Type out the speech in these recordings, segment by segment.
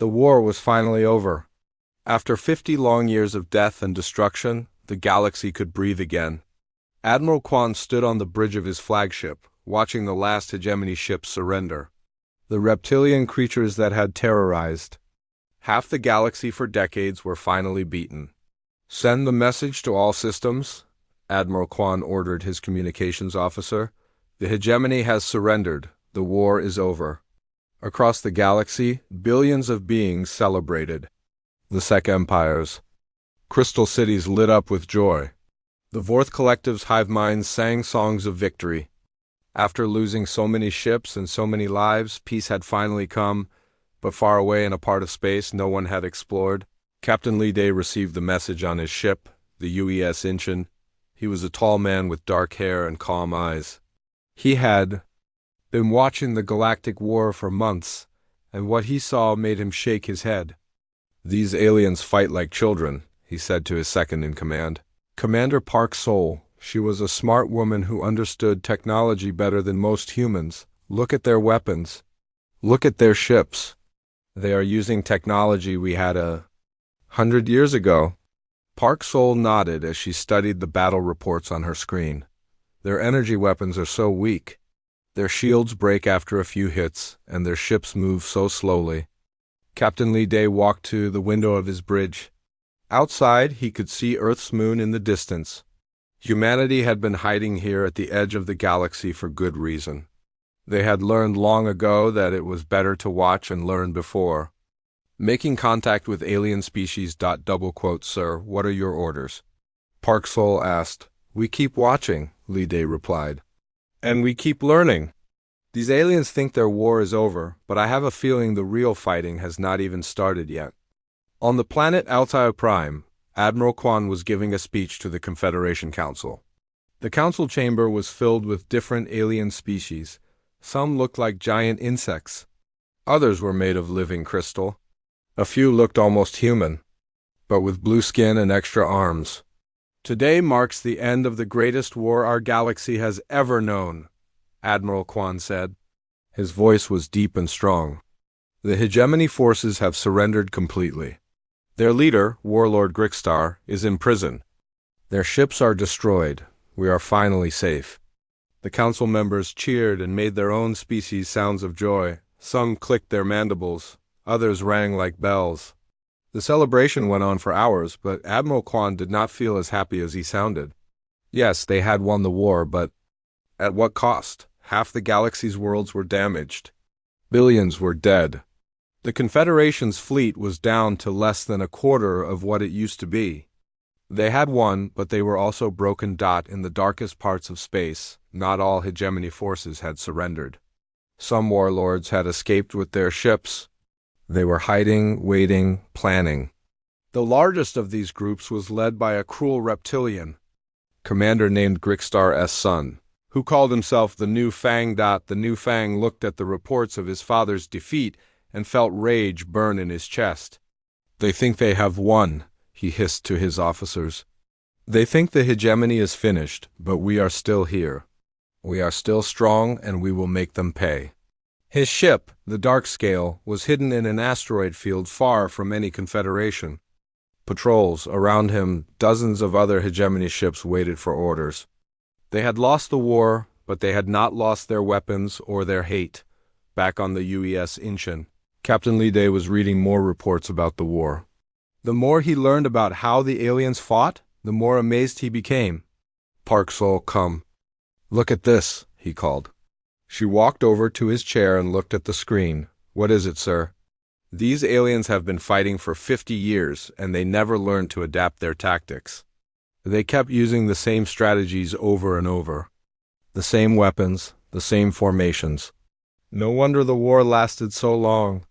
The war was finally over. After 50 long years of death and destruction, the galaxy could breathe again. Admiral Quan stood on the bridge of his flagship, watching the last hegemony ships surrender. The reptilian creatures that had terrorized half the galaxy for decades were finally beaten. "Send the message to all systems," Admiral Quan ordered his communications officer. "The hegemony has surrendered. The war is over." Across the galaxy, billions of beings celebrated. The Sec empires. Crystal cities lit up with joy. The Vorth Collective's hive minds sang songs of victory. After losing so many ships and so many lives, peace had finally come, but far away in a part of space no one had explored. Captain Lee Day received the message on his ship, the UES Inchin. He was a tall man with dark hair and calm eyes. He had been watching the Galactic War for months, and what he saw made him shake his head. "These aliens fight like children," he said to his second-in-command. Commander Park Sol. She was a smart woman who understood technology better than most humans. "Look at their weapons. Look at their ships. They are using technology we had 100 years ago." Park Sol nodded as she studied the battle reports on her screen. "Their energy weapons are so weak. Their shields break after a few hits, and their ships move so slowly." Captain Lee Day walked to the window of his bridge. Outside, he could see Earth's moon in the distance. Humanity had been hiding here at the edge of the galaxy for good reason. They had learned long ago that it was better to watch and learn before. "Making contact with alien species. Sir, what are your orders?" Park Sol asked. "We keep watching," Lee Day replied. "And we keep learning. These aliens think their war is over, but I have a feeling the real fighting has not even started yet." On the planet Altai Prime, Admiral Quan was giving a speech to the Confederation Council. The council chamber was filled with different alien species. Some looked like giant insects. Others were made of living crystal. A few looked almost human, but with blue skin and extra arms. "Today marks the end of the greatest war our galaxy has ever known," Admiral Quan said. His voice was deep and strong. "The hegemony forces have surrendered completely. Their leader, Warlord Grickstar, is in prison. Their ships are destroyed. We are finally safe." The council members cheered and made their own species sounds of joy. Some clicked their mandibles. Others rang like bells. The celebration went on for hours, but Admiral Quan did not feel as happy as he sounded. Yes, they had won the war, but at what cost? Half the galaxy's worlds were damaged. Billions were dead. The Confederation's fleet was down to less than a quarter of what it used to be. They had won, but they were also broken. In the darkest parts of space, not all hegemony forces had surrendered. Some warlords had escaped with their ships. They were hiding, waiting, planning. The largest of these groups was led by a cruel reptilian commander named Grickstar's son, who called himself the New Fang. The New Fang looked at the reports of his father's defeat and felt rage burn in his chest. "They think they have won," he hissed to his officers. "They think the hegemony is finished, but we are still here. We are still strong, and we will make them pay." His ship, the Dark Scale, was hidden in an asteroid field far from any Confederation. Patrols around him, dozens of other hegemony ships waited for orders. They had lost the war, but they had not lost their weapons or their hate. Back on the UES Inchin, Captain Lee Day was reading more reports about the war. The more he learned about how the aliens fought, the more amazed he became. "Park Sol, come. Look at this," he called. She walked over to his chair and looked at the screen. "What is it, sir?" "These aliens have been fighting for 50 years, and they never learned to adapt their tactics. They kept using the same strategies over and over. The same weapons, the same formations. No wonder the war lasted so long."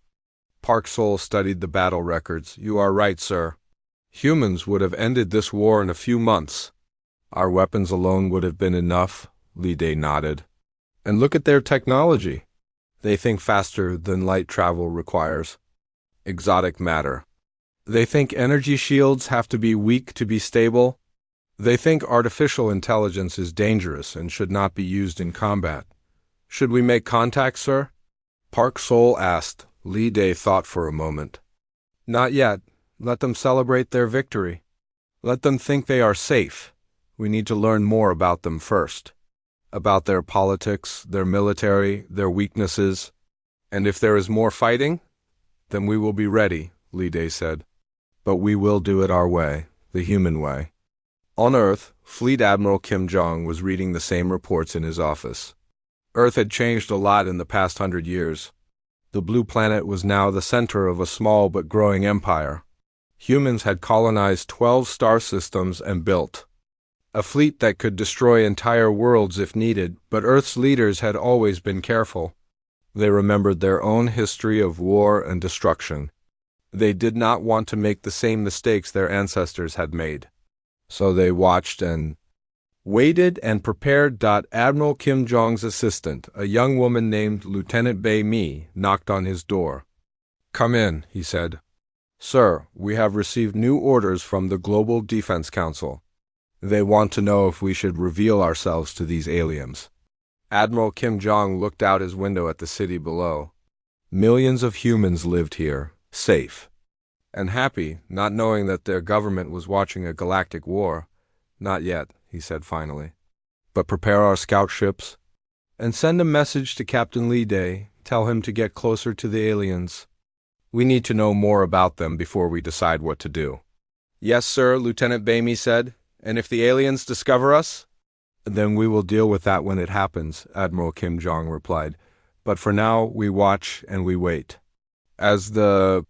Park Sol studied the battle records. "You are right, sir. Humans would have ended this war in a few months. Our weapons alone would have been enough," Lee Day nodded. "And look at their technology. They think faster than light travel requires. Exotic matter. They think energy shields have to be weak to be stable. They think artificial intelligence is dangerous and should not be used in combat. Should we make contact, sir?" Park Sol asked, Li Day thought for a moment. Not yet. Let them celebrate their victory. Let them think they are safe. We need to learn more about them first. About their politics, their military, their weaknesses. And if there is more fighting, then we will be ready, Li Day said. But we will do it our way, the human way. On Earth, Fleet Admiral Kim Jong was reading the same reports in his office. Earth had changed a lot in the past 100 years. The blue planet was now the center of a small but growing empire. Humans had colonized 12 star systems and built a fleet that could destroy entire worlds if needed, but Earth's leaders had always been careful. They remembered their own history of war and destruction. They did not want to make the same mistakes their ancestors had made. So they watched and waited and prepared. Admiral Kim Jong's assistant, a young woman named Lieutenant Bei Mi, knocked on his door. "Come in," he said. "Sir, we have received new orders from the Global Defense Council. They want to know if we should reveal ourselves to these aliens." Admiral Kim Jong looked out his window at the city below. Millions of humans lived here, safe and happy, not knowing that their government was watching a galactic war. "Not yet," he said finally. "But prepare our scout ships and send a message to Captain Li Day. Tell him to get closer to the aliens. We need to know more about them before we decide what to do." "Yes, sir," Lieutenant Bei Mi said. "And if the aliens discover us?" "Then we will deal with that when it happens," Admiral Kim Jong replied. "But for now, we watch and we wait." As the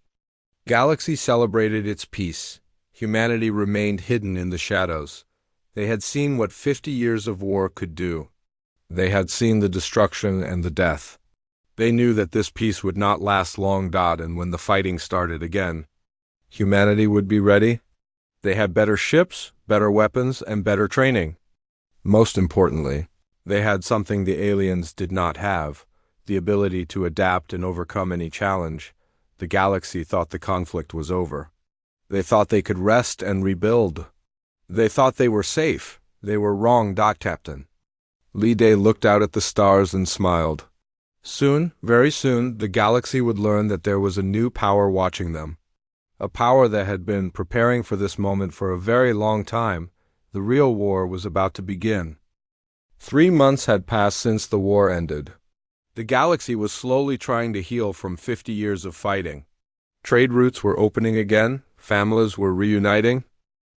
galaxy celebrated its peace, humanity remained hidden in the shadows. They had seen what 50 years of war could do. They had seen the destruction and the death. They knew that this peace would not last long. And when the fighting started again, humanity would be ready. They had better ships, better weapons, and better training. Most importantly, they had something the aliens did not have, the ability to adapt and overcome any challenge. The galaxy thought the conflict was over. They thought they could rest and rebuild. They thought they were safe. They were wrong. Captain Li Day looked out at the stars and smiled. Soon, very soon, the galaxy would learn that there was a new power watching them. A power that had been preparing for this moment for a very long time. The real war was about to begin. 3 months had passed since the war ended. The galaxy was slowly trying to heal from 50 years of fighting. Trade routes were opening again, families were reuniting.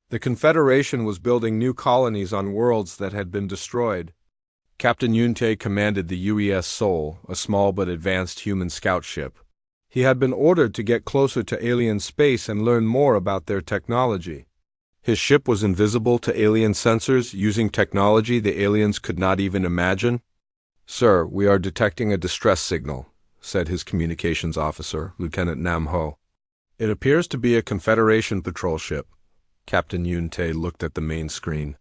The Confederation was building new colonies on worlds that had been destroyed. Captain Yunte commanded the UES Sol, a small but advanced human scout ship. He had been ordered to get closer to alien space and learn more about their technology. His ship was invisible to alien sensors, using technology the aliens could not even imagine. "Sir, we are detecting a distress signal," said his communications officer, Lieutenant Nam Ho. "It appears to be a Confederation patrol ship." Captain Yunte looked at the main screen.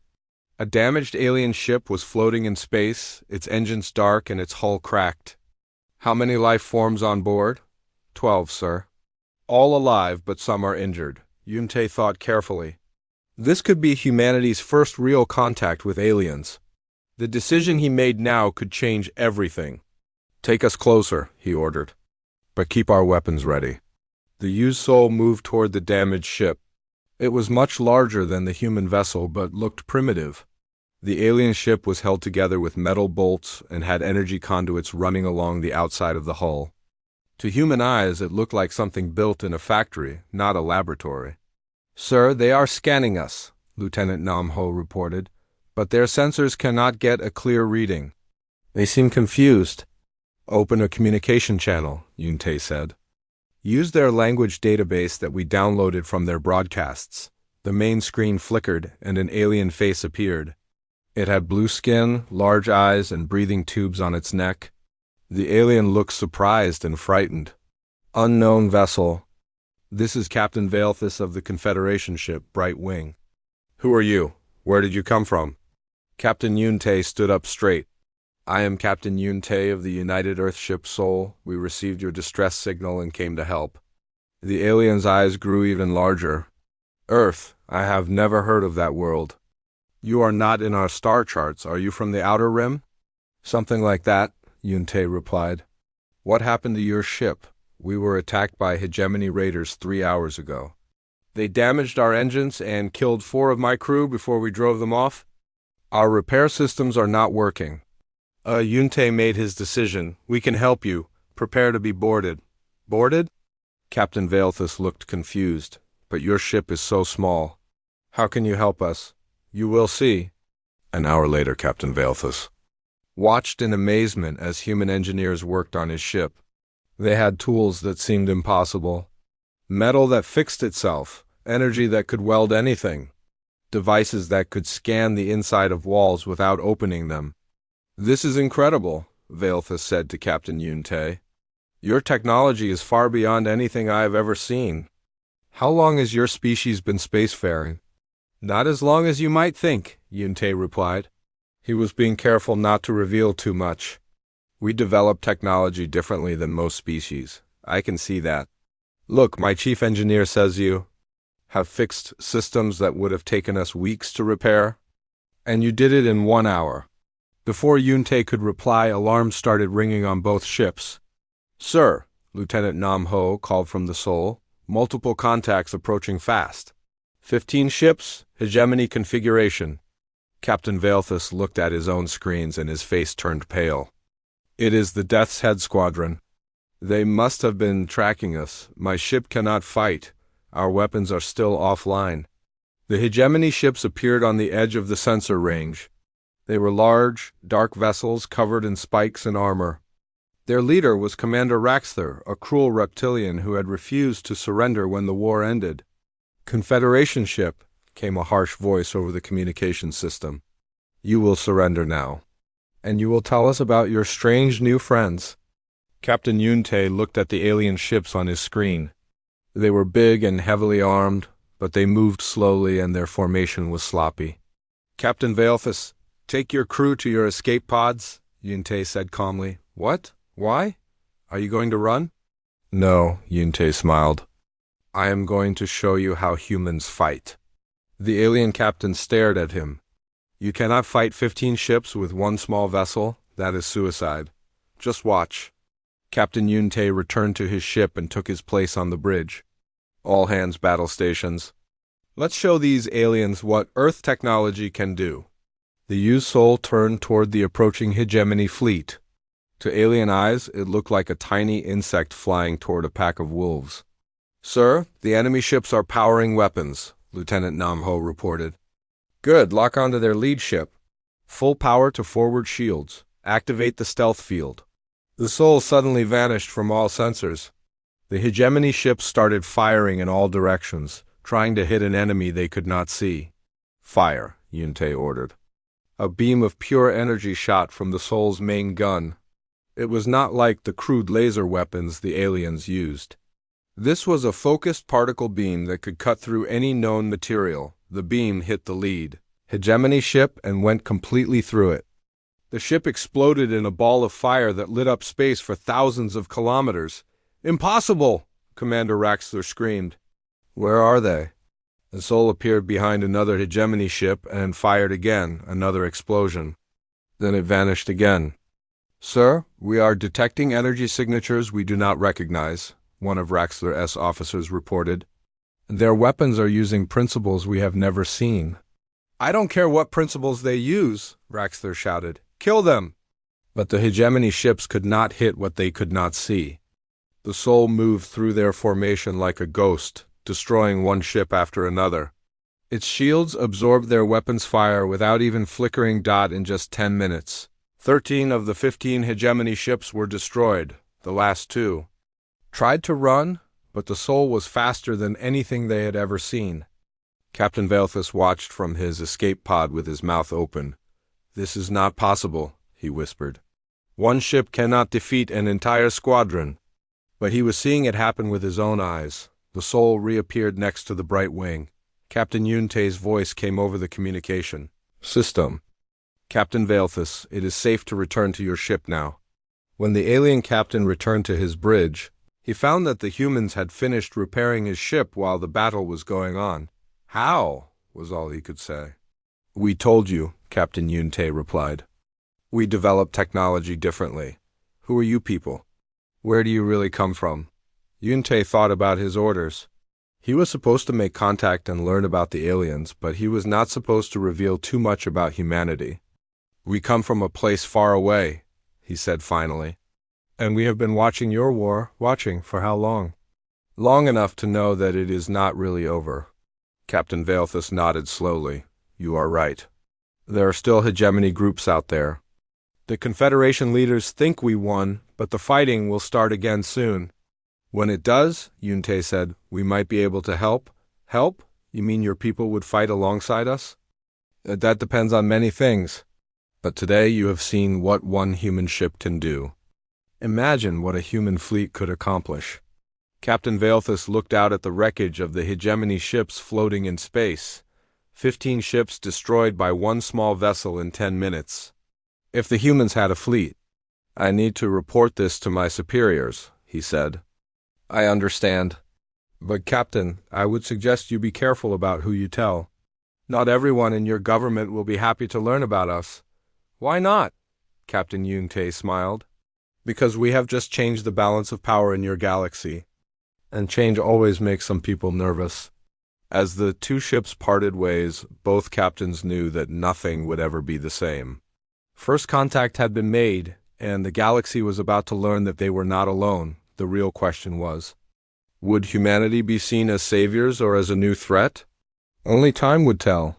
A damaged alien ship was floating in space, its engines dark and its hull cracked. "How many life forms on board?" 12, sir. "All alive, but some are injured." Yunte thought carefully. This could be humanity's first real contact with aliens. The decision he made now could change everything. "Take us closer," he ordered. "But keep our weapons ready." The UES Sol moved toward the damaged ship. It was much larger than the human vessel, but looked primitive. The alien ship was held together with metal bolts and had energy conduits running along the outside of the hull. To human eyes, it looked like something built in a factory, not a laboratory. "Sir, they are scanning us," Lieutenant Nam Ho reported, "but their sensors cannot get a clear reading. They seem confused." "Open a communication channel," Yunte said. "Use their language database that we downloaded from their broadcasts." The main screen flickered, and an alien face appeared. It had blue skin, large eyes, and breathing tubes on its neck. The alien looked surprised and frightened. "Unknown vessel. This is Captain Valethus of the Confederation ship, Bright Wing." "Who are you? Where did you come from?" Captain Yunte stood up straight. "I am Captain Yunte of the United Earth ship Sol. We received your distress signal and came to help." The alien's eyes grew even larger. "Earth? I have never heard of that world." "You are not in our star charts. Are you from the Outer Rim?" "Something like that," Yunte replied. "What happened to your ship? We were attacked by hegemony raiders 3 hours ago. They damaged our engines and killed 4 of my crew before we drove them off. Our repair systems are not working. Yunte made his decision. We can help you. Prepare to be boarded. Boarded? Captain Valethus looked confused. But your ship is so small. How can you help us? You will see. An hour later, Captain Valethus watched in amazement as human engineers worked on his ship. They had tools that seemed impossible. Metal that fixed itself, energy that could weld anything, devices that could scan the inside of walls without opening them. This is incredible, Valethus said to Captain Yunte. Your technology is far beyond anything I have ever seen. How long has your species been spacefaring? Not as long as you might think, Yunte replied. He was being careful not to reveal too much. We develop technology differently than most species. I can see that. Look, my chief engineer says you have fixed systems that would have taken us weeks to repair, and you did it in 1 hour. Before Yunte could reply, alarms started ringing on both ships. Sir, Lieutenant Nam Ho called from the Sol, multiple contacts approaching fast. 15 ships, hegemony configuration. Captain Valethus looked at his own screens and his face turned pale. It is the Death's Head Squadron. They must have been tracking us. My ship cannot fight. Our weapons are still offline. The hegemony ships appeared on the edge of the sensor range. They were large, dark vessels covered in spikes and armor. Their leader was Commander Raxthor, a cruel reptilian who had refused to surrender when the war ended. Confederation ship, came a harsh voice over the communication system. You will surrender now. And you will tell us about your strange new friends. Captain Yunte looked at the alien ships on his screen. They were big and heavily armed, but they moved slowly and their formation was sloppy. Captain Valethus, take your crew to your escape pods, Yunte said calmly. What? Why? Are you going to run? No, Yunte smiled. I am going to show you how humans fight. The alien captain stared at him. You cannot fight 15 ships with one small vessel. That is suicide. Just watch. Captain Yunte returned to his ship and took his place on the bridge. All hands battle stations. Let's show these aliens what Earth technology can do. The U-Sol turned toward the approaching hegemony fleet. To alien eyes, it looked like a tiny insect flying toward a pack of wolves. Sir, the enemy ships are powering weapons, Lieutenant Nam Ho reported. Good, lock onto their lead ship. Full power to forward shields. Activate the stealth field. The Sol suddenly vanished from all sensors. The hegemony ships started firing in all directions, trying to hit an enemy they could not see. Fire, Yunte ordered. A beam of pure energy shot from the Sol's main gun. It was not like the crude laser weapons the aliens used. This was a focused particle beam that could cut through any known material. The beam hit the lead hegemony ship and went completely through it. The ship exploded in a ball of fire that lit up space for thousands of kilometers. Impossible! Commander Raxthor screamed. Where are they? The Sol appeared behind another hegemony ship and fired again, another explosion. Then it vanished again. Sir, we are detecting energy signatures we do not recognize, one of Raxthor's officers reported. Their weapons are using principles we have never seen. I don't care what principles they use, Raxthor shouted. Kill them! But the hegemony ships could not hit what they could not see. The Sol moved through their formation like a ghost, destroying one ship after another. Its shields absorbed their weapons' fire without even flickering dot in just 10 minutes. 13 of the 15 hegemony ships were destroyed, the last 2. Tried to run, but the Sol was faster than anything they had ever seen. Captain Valethus watched from his escape pod with his mouth open. This is not possible, he whispered. One ship cannot defeat an entire squadron. But he was seeing it happen with his own eyes. The Sol reappeared next to the bright wing. Captain Yunte's voice came over the communication system. Captain Valethus, it is safe to return to your ship now. When the alien captain returned to his bridge, he found that the humans had finished repairing his ship while the battle was going on. How? Was all he could say. We told you, Captain Yunte replied. We develop technology differently. Who are you people? Where do you really come from? Yunte thought about his orders. He was supposed to make contact and learn about the aliens, but he was not supposed to reveal too much about humanity. "We come from a place far away," he said finally. "And we have been watching your war. Watching for how long?" "Long enough to know that it is not really over." Captain Valethus nodded slowly. "You are right. There are still hegemony groups out there. The Confederation leaders think we won, but the fighting will start again soon. When it does," Yunte said, "we might be able to help." "Help? You mean your people would fight alongside us?" "That depends on many things. But today you have seen what one human ship can do. Imagine what a human fleet could accomplish." Captain Valethus looked out at the wreckage of the hegemony ships floating in space. 15 ships destroyed by one small vessel in 10 minutes. "If the humans had a fleet, I need to report this to my superiors," he said. "I understand. But Captain, I would suggest you be careful about who you tell. Not everyone in your government will be happy to learn about us." "Why not?" Captain Yunte smiled. "Because we have just changed the balance of power in your galaxy. And change always makes some people nervous." As the two ships parted ways, both captains knew that nothing would ever be the same. First contact had been made, and the galaxy was about to learn that they were not alone. The real question was, would humanity be seen as saviors or as a new threat? Only time would tell.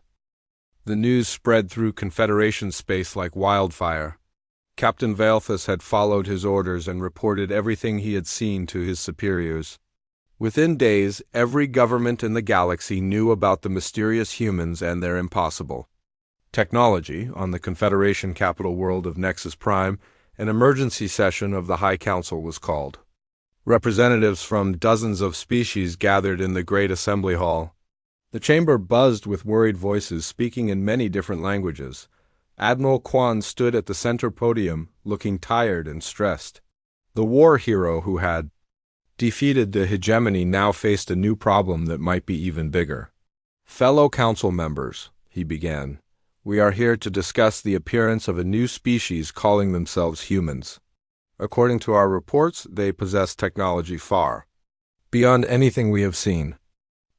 The news spread through Confederation space like wildfire. Captain Valethus had followed his orders and reported everything he had seen to his superiors. Within days, every government in the galaxy knew about the mysterious humans and their impossible technology. On the Confederation capital world of Nexus Prime, an emergency session of the High Council was called. Representatives from dozens of species gathered in the Great Assembly Hall. The chamber buzzed with worried voices speaking in many different languages. Admiral Quan stood at the center podium, looking tired and stressed. The war hero who had defeated the hegemony now faced a new problem that might be even bigger. "Fellow council members," he began, "we are here to discuss the appearance of a new species calling themselves humans. According to our reports, they possess technology far beyond anything we have seen."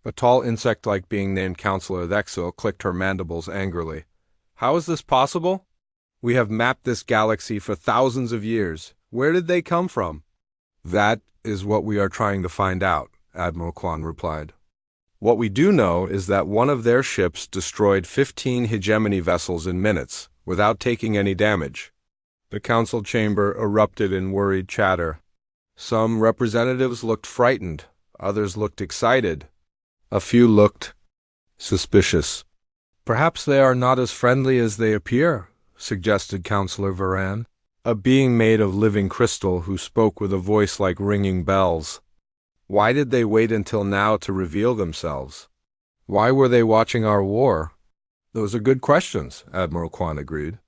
A tall insect-like being named Counselor Thexel clicked her mandibles angrily. "How is this possible? We have mapped this galaxy for thousands of years. Where did they come from?" "That is what we are trying to find out," Admiral Quan replied. "What we do know is that one of their ships destroyed 15 hegemony vessels in minutes, without taking any damage." The council chamber erupted in worried chatter. Some representatives looked frightened, others looked excited. A few looked suspicious. "Perhaps they are not as friendly as they appear," suggested Counselor Varan, a being made of living crystal who spoke with a voice like ringing bells. "Why did they wait until now to reveal themselves? Why were they watching our war?" "Those are good questions," Admiral Quan agreed.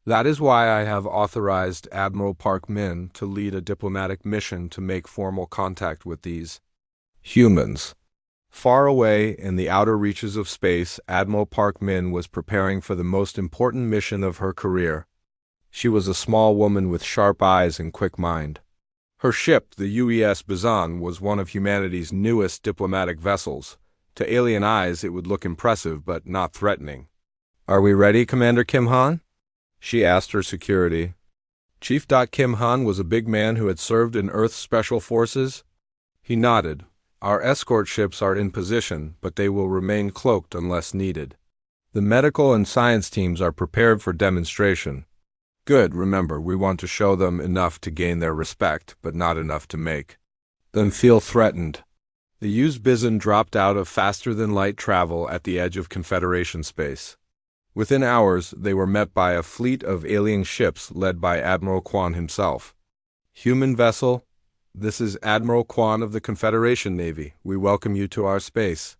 "That is why I have authorized Admiral Park Min to lead a diplomatic mission to make formal contact with these humans." Far away in the outer reaches of space, Admiral Park Min was preparing for the most important mission of her career. She was a small woman with sharp eyes and quick mind. Her ship, the UES Bazan, was one of humanity's newest diplomatic vessels. To alien eyes, it would look impressive but not threatening. "Are we ready, Commander Kim Han?" she asked her security. Chief Kim Han was a big man who had served in Earth's Special Forces. He nodded. "Our escort ships are in position, but they will remain cloaked unless needed. The medical and science teams are prepared for demonstration." "Good. Remember, we want to show them enough to gain their respect, but not enough to make them feel threatened." The used Bizon dropped out of faster-than-light travel at the edge of Confederation space. Within hours, they were met by a fleet of alien ships led by Admiral Quan himself. "Human vessel, this is Admiral Quan of the Confederation Navy. We welcome you to our space."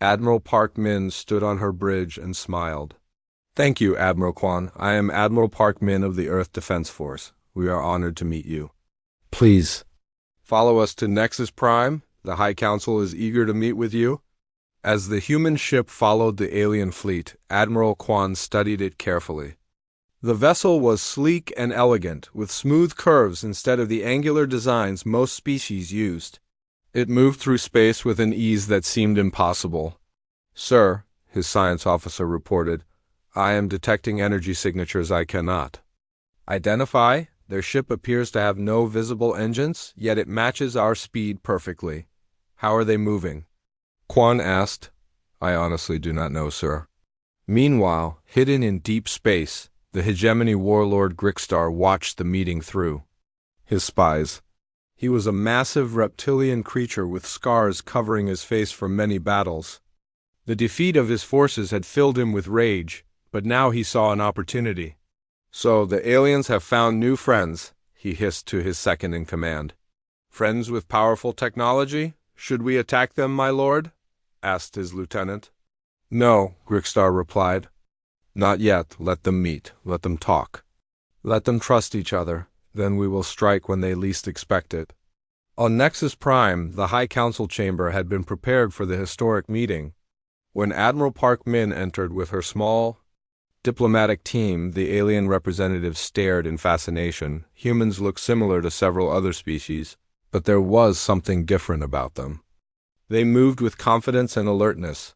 Admiral Park Min stood on her bridge and smiled. "Thank you, Admiral Quan. I am Admiral Park Min of the Earth Defense Force. We are honored to meet you. Please follow us to Nexus Prime. The High Council is eager to meet with you." As the human ship followed the alien fleet, Admiral Quan studied it carefully. The vessel was sleek and elegant, with smooth curves instead of the angular designs most species used. It moved through space with an ease that seemed impossible. "Sir," his science officer reported, "I am detecting energy signatures I cannot identify. Their ship appears to have no visible engines, yet it matches our speed perfectly. How are they moving?" Quan asked. "I honestly do not know, sir." Meanwhile, hidden in deep space, the hegemony warlord Grixstar watched the meeting through his spies. He was a massive reptilian creature with scars covering his face from many battles. The defeat of his forces had filled him with rage, but now he saw an opportunity. "So the aliens have found new friends," he hissed to his second-in-command. "Friends with powerful technology? Should we attack them, my lord?" asked his lieutenant. "No," Grixstar replied. "Not yet. Let them meet. Let them talk. Let them trust each other. Then we will strike when they least expect it." On Nexus Prime, the High Council chamber had been prepared for the historic meeting. When Admiral Park Min entered with her small, diplomatic team, the alien representatives stared in fascination. Humans looked similar to several other species, but there was something different about them. They moved with confidence and alertness.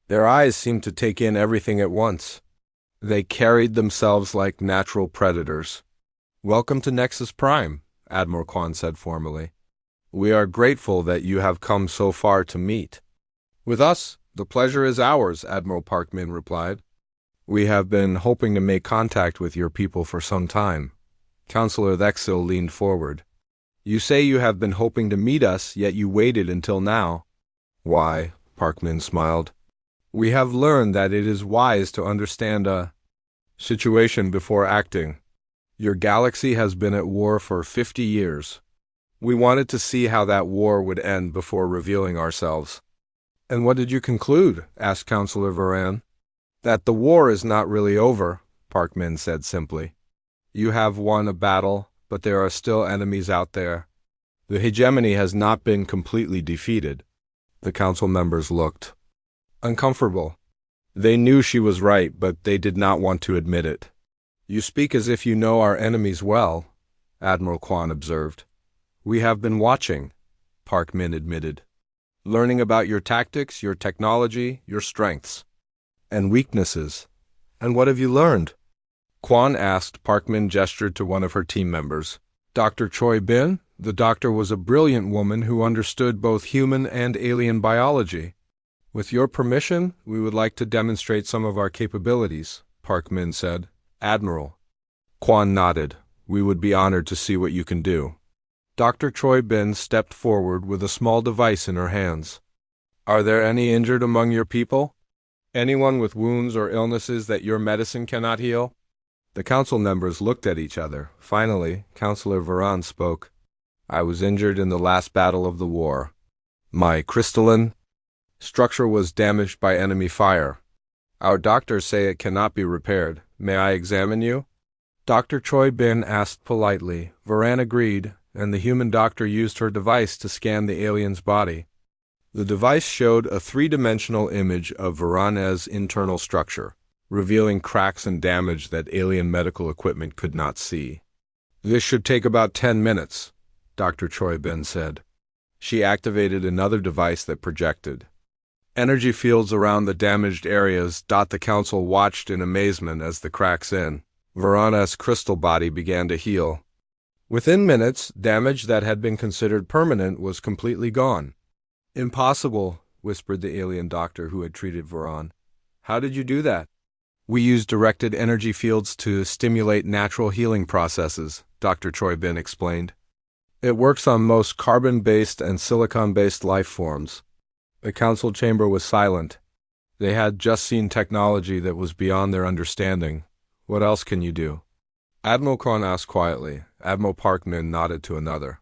Their eyes seemed to take in everything at once. They carried themselves like natural predators. "Welcome to Nexus Prime," Admiral Quan said formally. "We are grateful that you have come so far to meet with us. The pleasure is ours," Admiral Park Min replied. "We have been hoping to make contact with your people for some time." Counselor Thexil leaned forward. "You say you have been hoping to meet us, yet you waited until now." "Why?" Park Min smiled. "We have learned that it is wise to understand a situation before acting. Your galaxy has been at war for 50 years. We wanted to see how that war would end before revealing ourselves." "And what did you conclude?" asked Counselor Varan. "That the war is not really over," Park Min said simply. "You have won a battle, but there are still enemies out there. The hegemony has not been completely defeated." The council members looked uncomfortable. They knew she was right, but they did not want to admit it. "You speak as if you know our enemies well," Admiral Quan observed. "We have been watching," Park Min admitted. "Learning about your tactics, your technology, your strengths and weaknesses." "And what have you learned?" Quan asked. Park Min gestured to one of her team members. "Dr. Choi Bin?" The doctor was a brilliant woman who understood both human and alien biology. "With your permission, we would like to demonstrate some of our capabilities," Park Min said. "Admiral." Quan nodded. "We would be honored to see what you can do." Dr. Choi Bin stepped forward with a small device in her hands. "Are there any injured among your people? Anyone with wounds or illnesses that your medicine cannot heal?" The council members looked at each other. Finally, Counselor Varan spoke. "I was injured in the last battle of the war. My crystalline structure was damaged by enemy fire. Our doctors say it cannot be repaired. May I examine you?" Dr. Choi Bin asked politely. Varan agreed, and the human doctor used her device to scan the alien's body. The device showed a three-dimensional image of Varan's internal structure, revealing cracks and damage that alien medical equipment could not see. "This should take about 10 minutes, Dr. Choi Bin said. She activated another device that projected energy fields around the damaged areas. The council watched in amazement as the cracks in Varana's crystal body began to heal. Within minutes, damage that had been considered permanent was completely gone. "Impossible," whispered the alien doctor who had treated Varan. "How did you do that?" "We used directed energy fields to stimulate natural healing processes," Dr. Choi Bin explained. "It works on most carbon-based and silicon-based life forms." The council chamber was silent. They had just seen technology that was beyond their understanding. "What else can you do?" Admiral Kwan asked quietly. Admiral Park Min nodded to another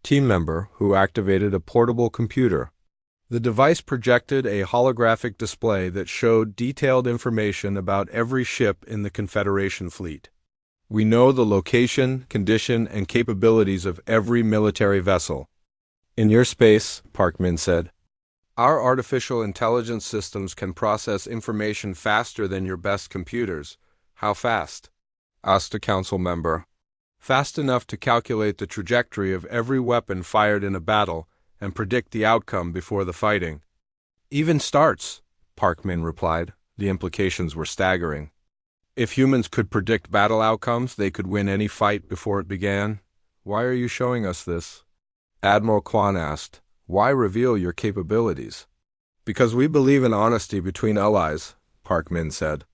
team member, who activated a portable computer. The device projected a holographic display that showed detailed information about every ship in the Confederation fleet. "We know the location, condition, and capabilities of every military vessel in your space," Park Min said. "Our artificial intelligence systems can process information faster than your best computers." "How fast?" asked a council member. "Fast enough to calculate the trajectory of every weapon fired in a battle and predict the outcome before the fighting even starts, Park Min replied. The implications were staggering. If humans could predict battle outcomes, they could win any fight before it began. Why are you showing us this? Admiral Kwan asked. Why reveal your capabilities? Because we believe in honesty between allies, Park Min said.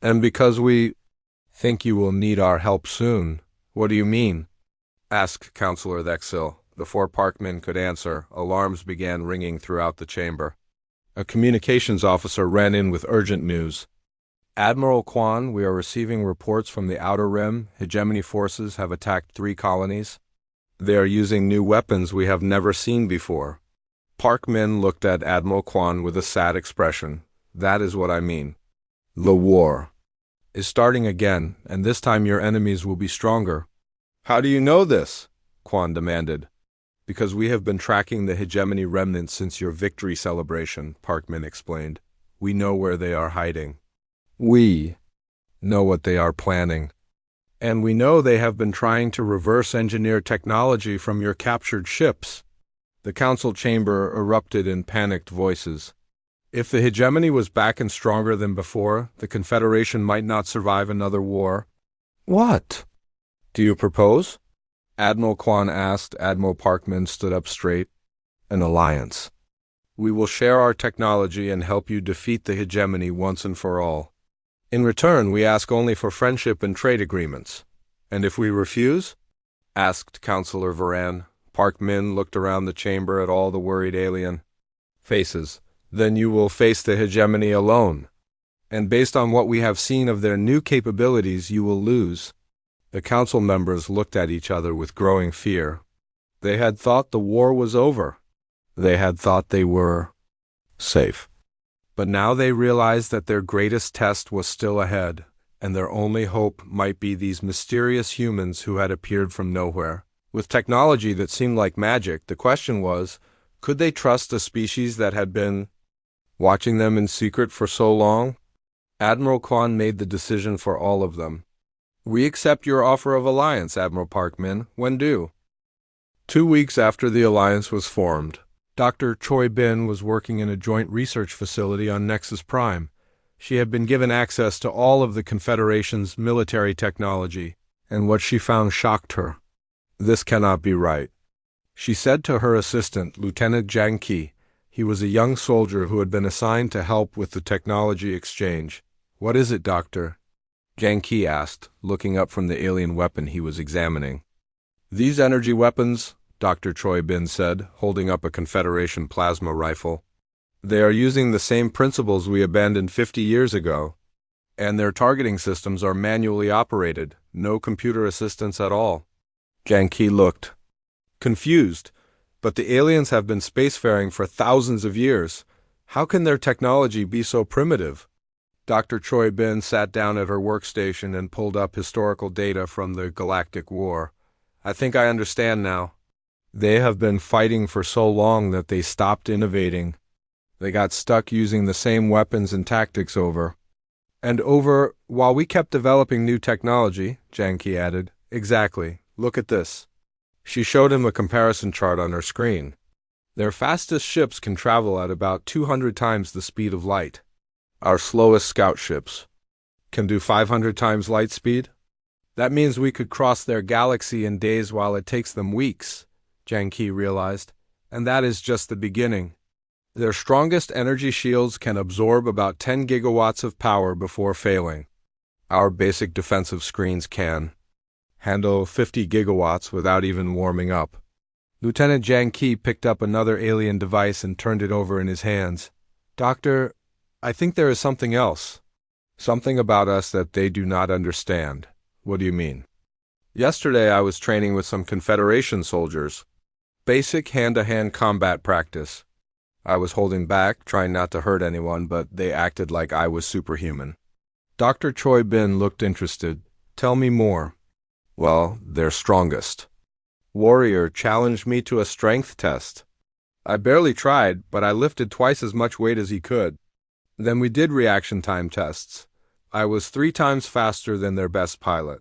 And because we think you will need our help soon. What do you mean? Asked Counselor Thexil. Before Park Min could answer, alarms began ringing throughout the chamber. A communications officer ran in with urgent news. Admiral Kwan, we are receiving reports from the Outer Rim. Hegemony forces have attacked 3 colonies. They are using new weapons we have never seen before. Park Min looked at Admiral Kwan with a sad expression. That is what I mean. The war is starting again, and this time your enemies will be stronger. How do you know this? Kwan demanded. Because we have been tracking the hegemony remnants since your victory celebration, Park Min explained. We know where they are hiding. We know what they are planning. And we know they have been trying to reverse engineer technology from your captured ships. The council chamber erupted in panicked voices. If the hegemony was back and stronger than before, the Confederation might not survive another war. What do you propose? Admiral Kwan asked. Admiral Park Min stood up straight. An alliance. We will share our technology and help you defeat the hegemony once and for all. In return, we ask only for friendship and trade agreements. And if we refuse? Asked Counselor Varan. Park Min looked around the chamber at all the worried alien faces. Then you will face the hegemony alone. And based on what we have seen of their new capabilities, you will lose. The council members looked at each other with growing fear. They had thought the war was over. They had thought they were safe. But now they realized that their greatest test was still ahead, and their only hope might be these mysterious humans who had appeared from nowhere. With technology that seemed like magic, the question was, could they trust a species that had been watching them in secret for so long? Admiral Kwan made the decision for all of them. We accept your offer of alliance, Admiral Park Min. When due? 2 weeks after the alliance was formed. Dr. Choi Bin was working in a joint research facility on Nexus Prime. She had been given access to all of the Confederation's military technology, and what she found shocked her. This cannot be right. She said to her assistant, Lieutenant Jiang Qi. He was a young soldier who had been assigned to help with the technology exchange. What is it, Doctor? Jiang Qi asked, looking up from the alien weapon he was examining. These energy weapons, Dr. Choi Bin said, holding up a Confederation plasma rifle. They are using the same principles we abandoned 50 years ago, and their targeting systems are manually operated, no computer assistance at all. Jiang Qi looked confused. But the aliens have been spacefaring for thousands of years. How can their technology be so primitive? Dr. Choi Bin sat down at her workstation and pulled up historical data from the Galactic War. I think I understand now. They have been fighting for so long that they stopped innovating. They got stuck using the same weapons and tactics over and over while we kept developing new technology, Jiang Qi added. Exactly. Look at this. She showed him a comparison chart on her screen. Their fastest ships can travel at about 200 times the speed of light. Our slowest scout ships can do 500 times light speed. That means we could cross their galaxy in days while it takes them weeks, Jiang Qi realized. And that is just the beginning. Their strongest energy shields can absorb about 10 gigawatts of power before failing. Our basic defensive screens can handle 50 gigawatts without even warming up. Lieutenant Jiang Qi picked up another alien device and turned it over in his hands. Doctor, I think there is something else. Something about us that they do not understand. What do you mean? Yesterday I was training with some Confederation soldiers. Basic hand-to-hand combat practice. I was holding back, trying not to hurt anyone, but they acted like I was superhuman. Dr. Choi Bin looked interested. Tell me more. Well, they're strongest. Warrior challenged me to a strength test. I barely tried, but I lifted twice as much weight as he could. Then we did reaction time tests. I was 3 times faster than their best pilot.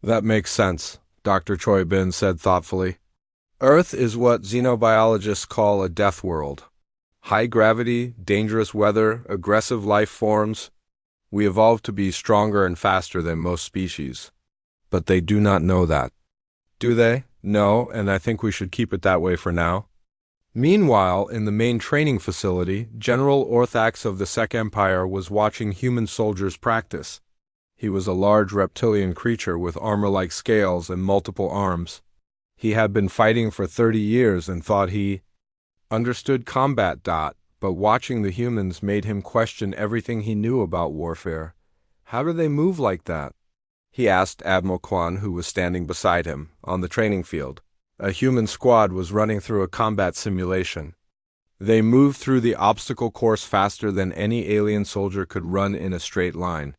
That makes sense, Dr. Choi Bin said thoughtfully. Earth is what xenobiologists call a death world. High gravity, dangerous weather, aggressive life forms. We evolved to be stronger and faster than most species. But they do not know that. Do they? No, and I think we should keep it that way for now. Meanwhile, in the main training facility, General Orthax of the Sec Empire was watching human soldiers practice. He was a large reptilian creature with armor-like scales and multiple arms. He had been fighting for 30 years and thought he understood combat. But watching the humans made him question everything he knew about warfare. How do they move like that? He asked Admiral Quan, who was standing beside him, on the training field. A human squad was running through a combat simulation. They moved through the obstacle course faster than any alien soldier could run in a straight line.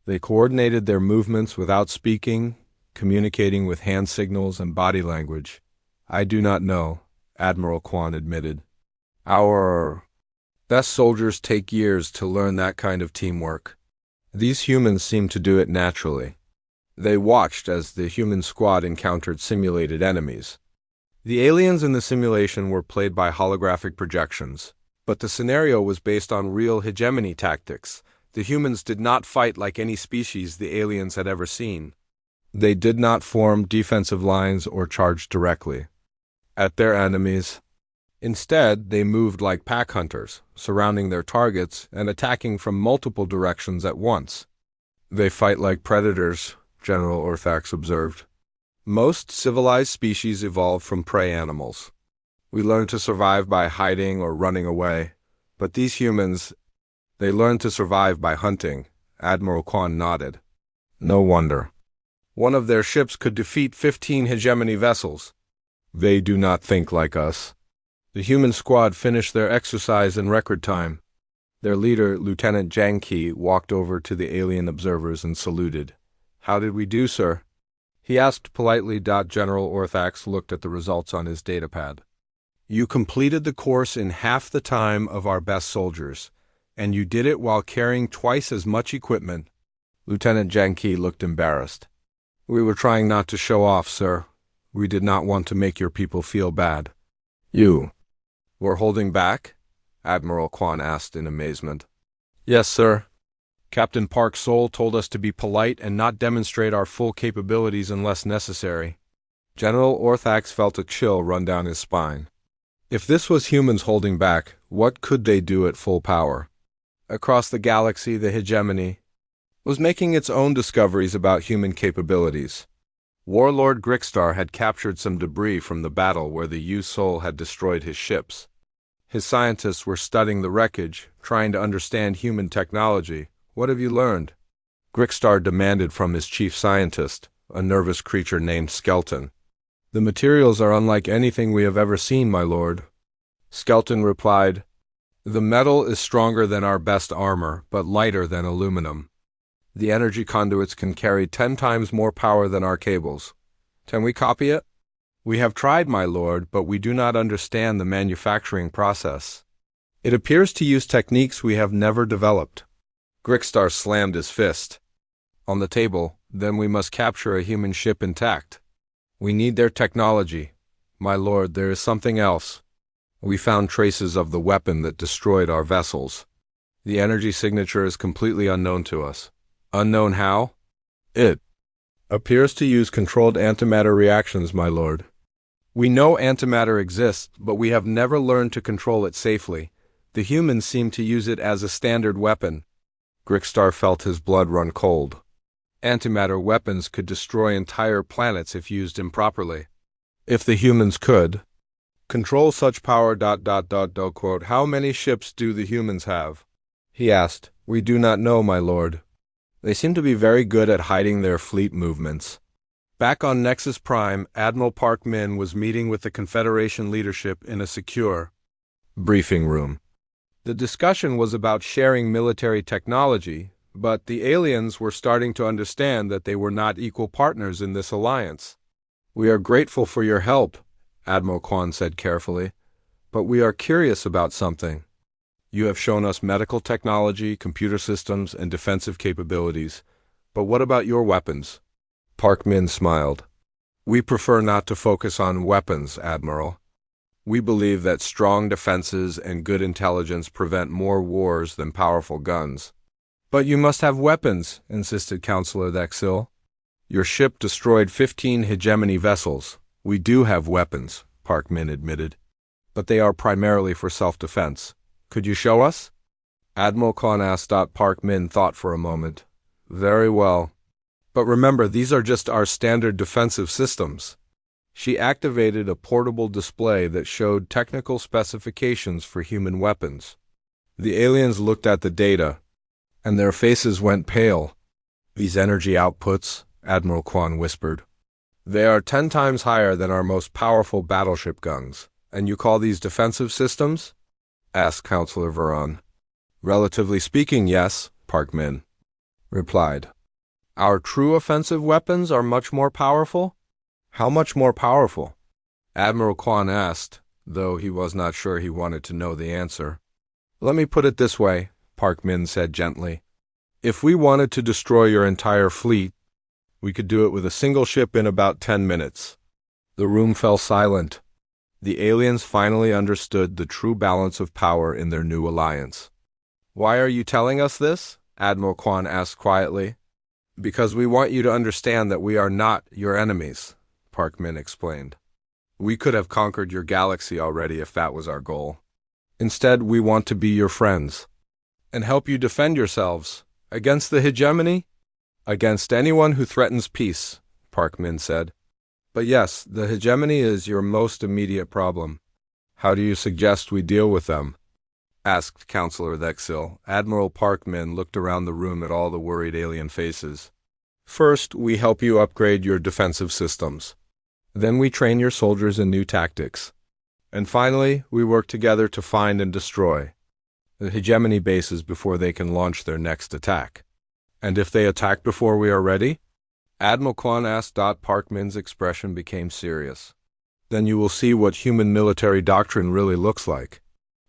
They coordinated their movements without speaking, communicating with hand signals and body language. I do not know, Admiral Quan admitted. Our best soldiers take years to learn that kind of teamwork. These humans seem to do it naturally. They watched as the human squad encountered simulated enemies. The aliens in the simulation were played by holographic projections, but the scenario was based on real hegemony tactics. The humans did not fight like any species the aliens had ever seen. They did not form defensive lines or charge directly at their enemies. Instead, they moved like pack hunters, surrounding their targets and attacking from multiple directions at once. They fight like predators, General Orthax observed. Most civilized species evolved from prey animals. We learn to survive by hiding or running away. But these humans, they learn to survive by hunting, Admiral Quan nodded. No wonder. One of their ships could defeat 15 hegemony vessels. They do not think like us. The human squad finished their exercise in record time. Their leader, Lieutenant Jiang Qi, walked over to the alien observers and saluted. How did we do, sir? He asked politely. General Orthax looked at the results on his datapad. You completed the course in half the time of our best soldiers, and you did it while carrying twice as much equipment. Lieutenant Jiang Qi looked embarrassed. We were trying not to show off, sir. We did not want to make your people feel bad. You were holding back? Admiral Quan asked in amazement. Yes, sir. Captain Park Sol told us to be polite and not demonstrate our full capabilities unless necessary. General Orthax felt a chill run down his spine. If this was humans holding back, what could they do at full power? Across the galaxy, the hegemony was making its own discoveries about human capabilities. Warlord Grickstar had captured some debris from the battle where the U-Sol had destroyed his ships. His scientists were studying the wreckage, trying to understand human technology. What have you learned? Grickstar demanded from his chief scientist, a nervous creature named Skeleton. The materials are unlike anything we have ever seen, my lord. Skeleton replied, The metal is stronger than our best armor, but lighter than aluminum. The energy conduits can carry 10 times more power than our cables. Can we copy it? We have tried, my lord, but we do not understand the manufacturing process. It appears to use techniques we have never developed. Grickstar slammed his fist on the table. Then we must capture a human ship intact. We need their technology. My lord, there is something else. We found traces of the weapon that destroyed our vessels. The energy signature is completely unknown to us. Unknown how? It appears to use controlled antimatter reactions, my lord. We know antimatter exists, but we have never learned to control it safely. The humans seem to use it as a standard weapon. Grickstar felt his blood run cold. Antimatter weapons could destroy entire planets if used improperly. If the humans could control such power. How many ships do the humans have? He asked. We do not know, my lord. They seem to be very good at hiding their fleet movements. Back on Nexus Prime, Admiral Park Min was meeting with the Confederation leadership in a secure briefing room. The discussion was about sharing military technology, but the aliens were starting to understand that they were not equal partners in this alliance. We are grateful for your help, Admiral Quan said carefully, but we are curious about something. You have shown us medical technology, computer systems, and defensive capabilities, but what about your weapons? Park Min smiled. We prefer not to focus on weapons, Admiral. We believe that strong defenses and good intelligence prevent more wars than powerful guns. But you must have weapons, insisted Counselor Thexil. Your ship destroyed 15 hegemony vessels. We do have weapons, Park Min admitted. But they are primarily for self-defense. Could you show us? Admiral Khan asked. Park Min thought for a moment. Very well. But remember, these are just our standard defensive systems. She activated a portable display that showed technical specifications for human weapons. The aliens looked at the data, and their faces went pale. These energy outputs, Admiral Kwan whispered. They are 10 times higher than our most powerful battleship guns. And you call these defensive systems? Asked Counselor Veron. Relatively speaking, yes, Park Min replied. Our true offensive weapons are much more powerful? How much more powerful? Admiral Kwan asked, though he was not sure he wanted to know the answer. Let me put it this way, Park Min said gently. If we wanted to destroy your entire fleet, we could do it with a single ship in about 10 minutes. The room fell silent. The aliens finally understood the true balance of power in their new alliance. Why are you telling us this? Admiral Kwan asked quietly. Because we want you to understand that we are not your enemies, Park Min explained. We could have conquered your galaxy already if that was our goal. Instead, we want to be your friends and help you defend yourselves against the hegemony, against anyone who threatens peace, Park Min said. But yes, the hegemony is your most immediate problem. How do you suggest we deal with them? Asked Counselor Thexil. Admiral Park Min looked around the room at all the worried alien faces. First, we help you upgrade your defensive systems. Then we train your soldiers in new tactics. And finally, we work together to find and destroy the hegemony bases before they can launch their next attack. And if they attack before we are ready? Admiral Kwan asked. Park Min's expression became serious. Then you will see what human military doctrine really looks like.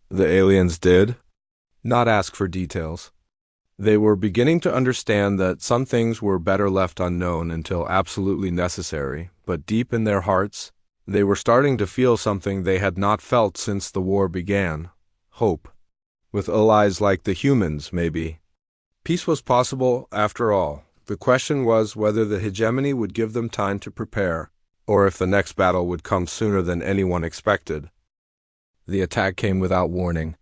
The aliens did not ask for details. They were beginning to understand that some things were better left unknown until absolutely necessary, but deep in their hearts, they were starting to feel something they had not felt since the war began: hope. With allies like the humans, maybe. Peace was possible, after all. The question was whether the hegemony would give them time to prepare, or if the next battle would come sooner than anyone expected. The attack came without warning.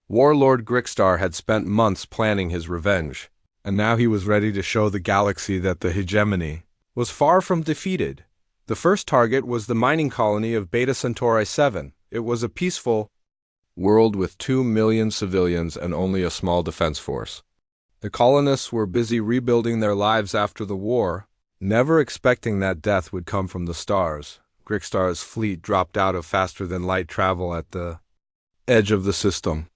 Warlord Grickstar had spent months planning his revenge, and now he was ready to show the galaxy that the hegemony was far from defeated. The first target was the mining colony of Beta Centauri 7. It was a peaceful world with 2 million civilians and only a small defense force. The colonists were busy rebuilding their lives after the war, never expecting that death would come from the stars. Grickstar's fleet dropped out of faster-than-light travel at the edge of the system.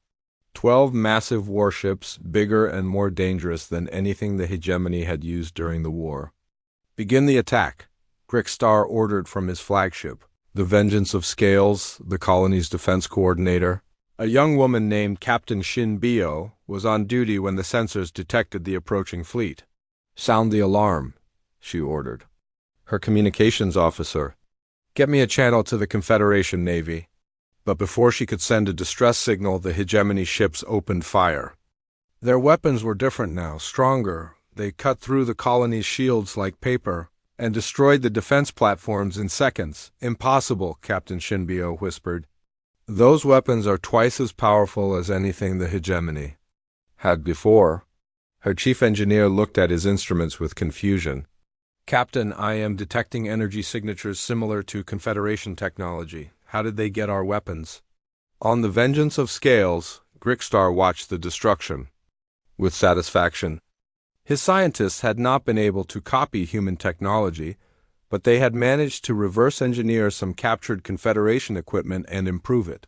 12 massive warships, bigger and more dangerous than anything the hegemony had used during the war. Begin the attack, Grickstar ordered from his flagship, the Vengeance of Scales, the colony's defense coordinator. A young woman named Captain Shin Bio was on duty when the sensors detected the approaching fleet. Sound the alarm, she ordered. Her communications officer, get me a channel to the Confederation Navy. But before she could send a distress signal, the hegemony ships opened fire. Their weapons were different now, stronger. They cut through the colony's shields like paper and destroyed the defense platforms in seconds. Impossible, Captain Shinbio whispered. Those weapons are twice as powerful as anything the hegemony had before. Her chief engineer looked at his instruments with confusion. Captain, I am detecting energy signatures similar to Confederation technology. How did they get our weapons? On the Vengeance of Scales, Grickstar watched the destruction with satisfaction. His scientists had not been able to copy human technology, but they had managed to reverse engineer some captured Confederation equipment and improve it.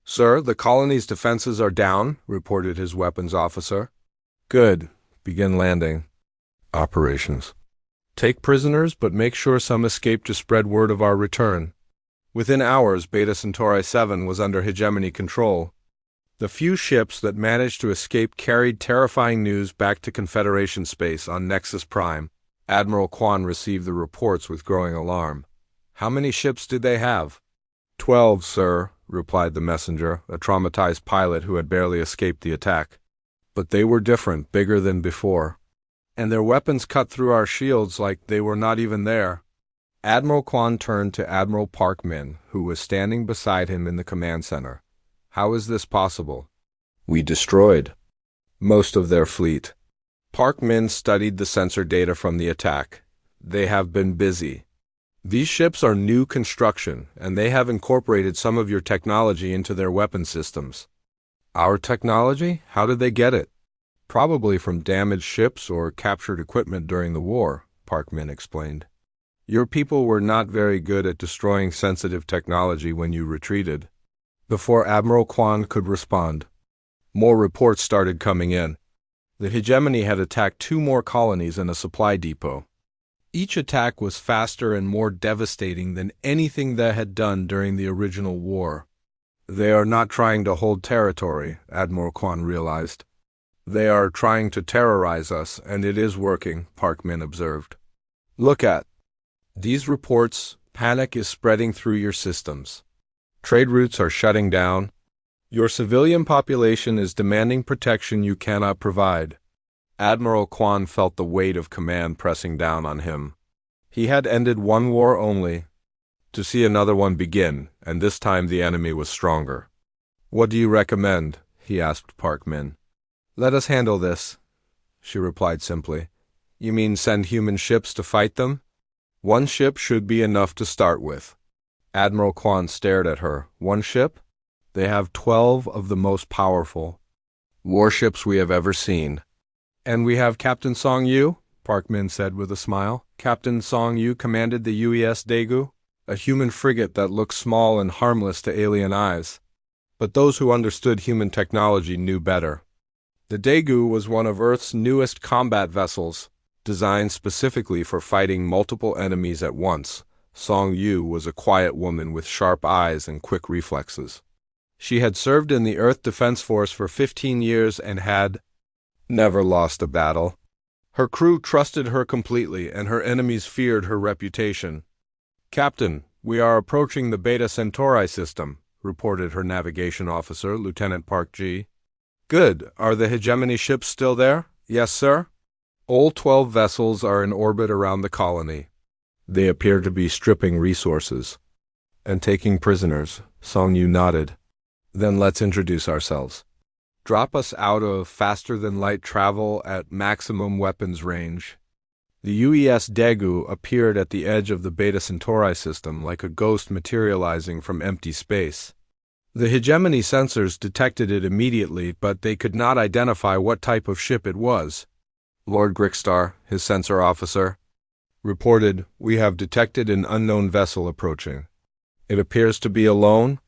Sir, the colony's defenses are down, reported his weapons officer. Good. Begin landing operations. Take prisoners, but make sure some escape to spread word of our return. Within hours, Beta Centauri 7 was under hegemony control. The few ships that managed to escape carried terrifying news back to Confederation space on Nexus Prime. Admiral Kwan received the reports with growing alarm. How many ships did they have? 12, sir, replied the messenger, a traumatized pilot who had barely escaped the attack. But they were different, bigger than before. And their weapons cut through our shields like they were not even there. Admiral Kwan turned to Admiral Park Min, who was standing beside him in the command center. How is this possible? We destroyed most of their fleet. Park Min studied the sensor data from the attack. They have been busy. These ships are new construction, and they have incorporated some of your technology into their weapon systems. Our technology? How did they get it? Probably from damaged ships or captured equipment during the war, Park Min explained. Your people were not very good at destroying sensitive technology when you retreated. Before Admiral Kwan could respond, more reports started coming in. The hegemony had attacked 2 more colonies and a supply depot. Each attack was faster and more devastating than anything they had done during the original war. They are not trying to hold territory, Admiral Kwan realized. They are trying to terrorize us, and it is working, Park Min observed. Look at these reports. Panic is spreading through your systems. Trade routes are shutting down. Your civilian population is demanding protection you cannot provide. Admiral Kwan felt the weight of command pressing down on him. He had ended one war only, to see another one begin, and this time the enemy was stronger. What do you recommend? He asked Park Min. Let us handle this, she replied simply. You mean send human ships to fight them? 1 ship should be enough to start with. Admiral Kwan stared at her. 1 ship? They have 12 of the most powerful warships we have ever seen. And we have Captain Song Yu, Park Min said with a smile. Captain Song Yu commanded the UES Daegu, a human frigate that looked small and harmless to alien eyes. But those who understood human technology knew better. The Daegu was one of Earth's newest combat vessels, designed specifically for fighting multiple enemies at once. Song Yu was a quiet woman with sharp eyes and quick reflexes. She had served in the Earth Defense Force for 15 years and had never lost a battle. Her crew trusted her completely, and her enemies feared her reputation. Captain, we are approaching the Beta Centauri system, reported her navigation officer, Lieutenant Park Ji. Good. Are the hegemony ships still there? Yes, sir. All 12 vessels are in orbit around the colony. They appear to be stripping resources and taking prisoners. Song Yu nodded. Then let's introduce ourselves. Drop us out of faster-than-light travel at maximum weapons range. The UES Daegu appeared at the edge of the Beta Centauri system like a ghost materializing from empty space. The hegemony sensors detected it immediately, but they could not identify what type of ship it was. Lord Grickstar, his sensor officer, reported, "We have detected an unknown vessel approaching. It appears to be alone."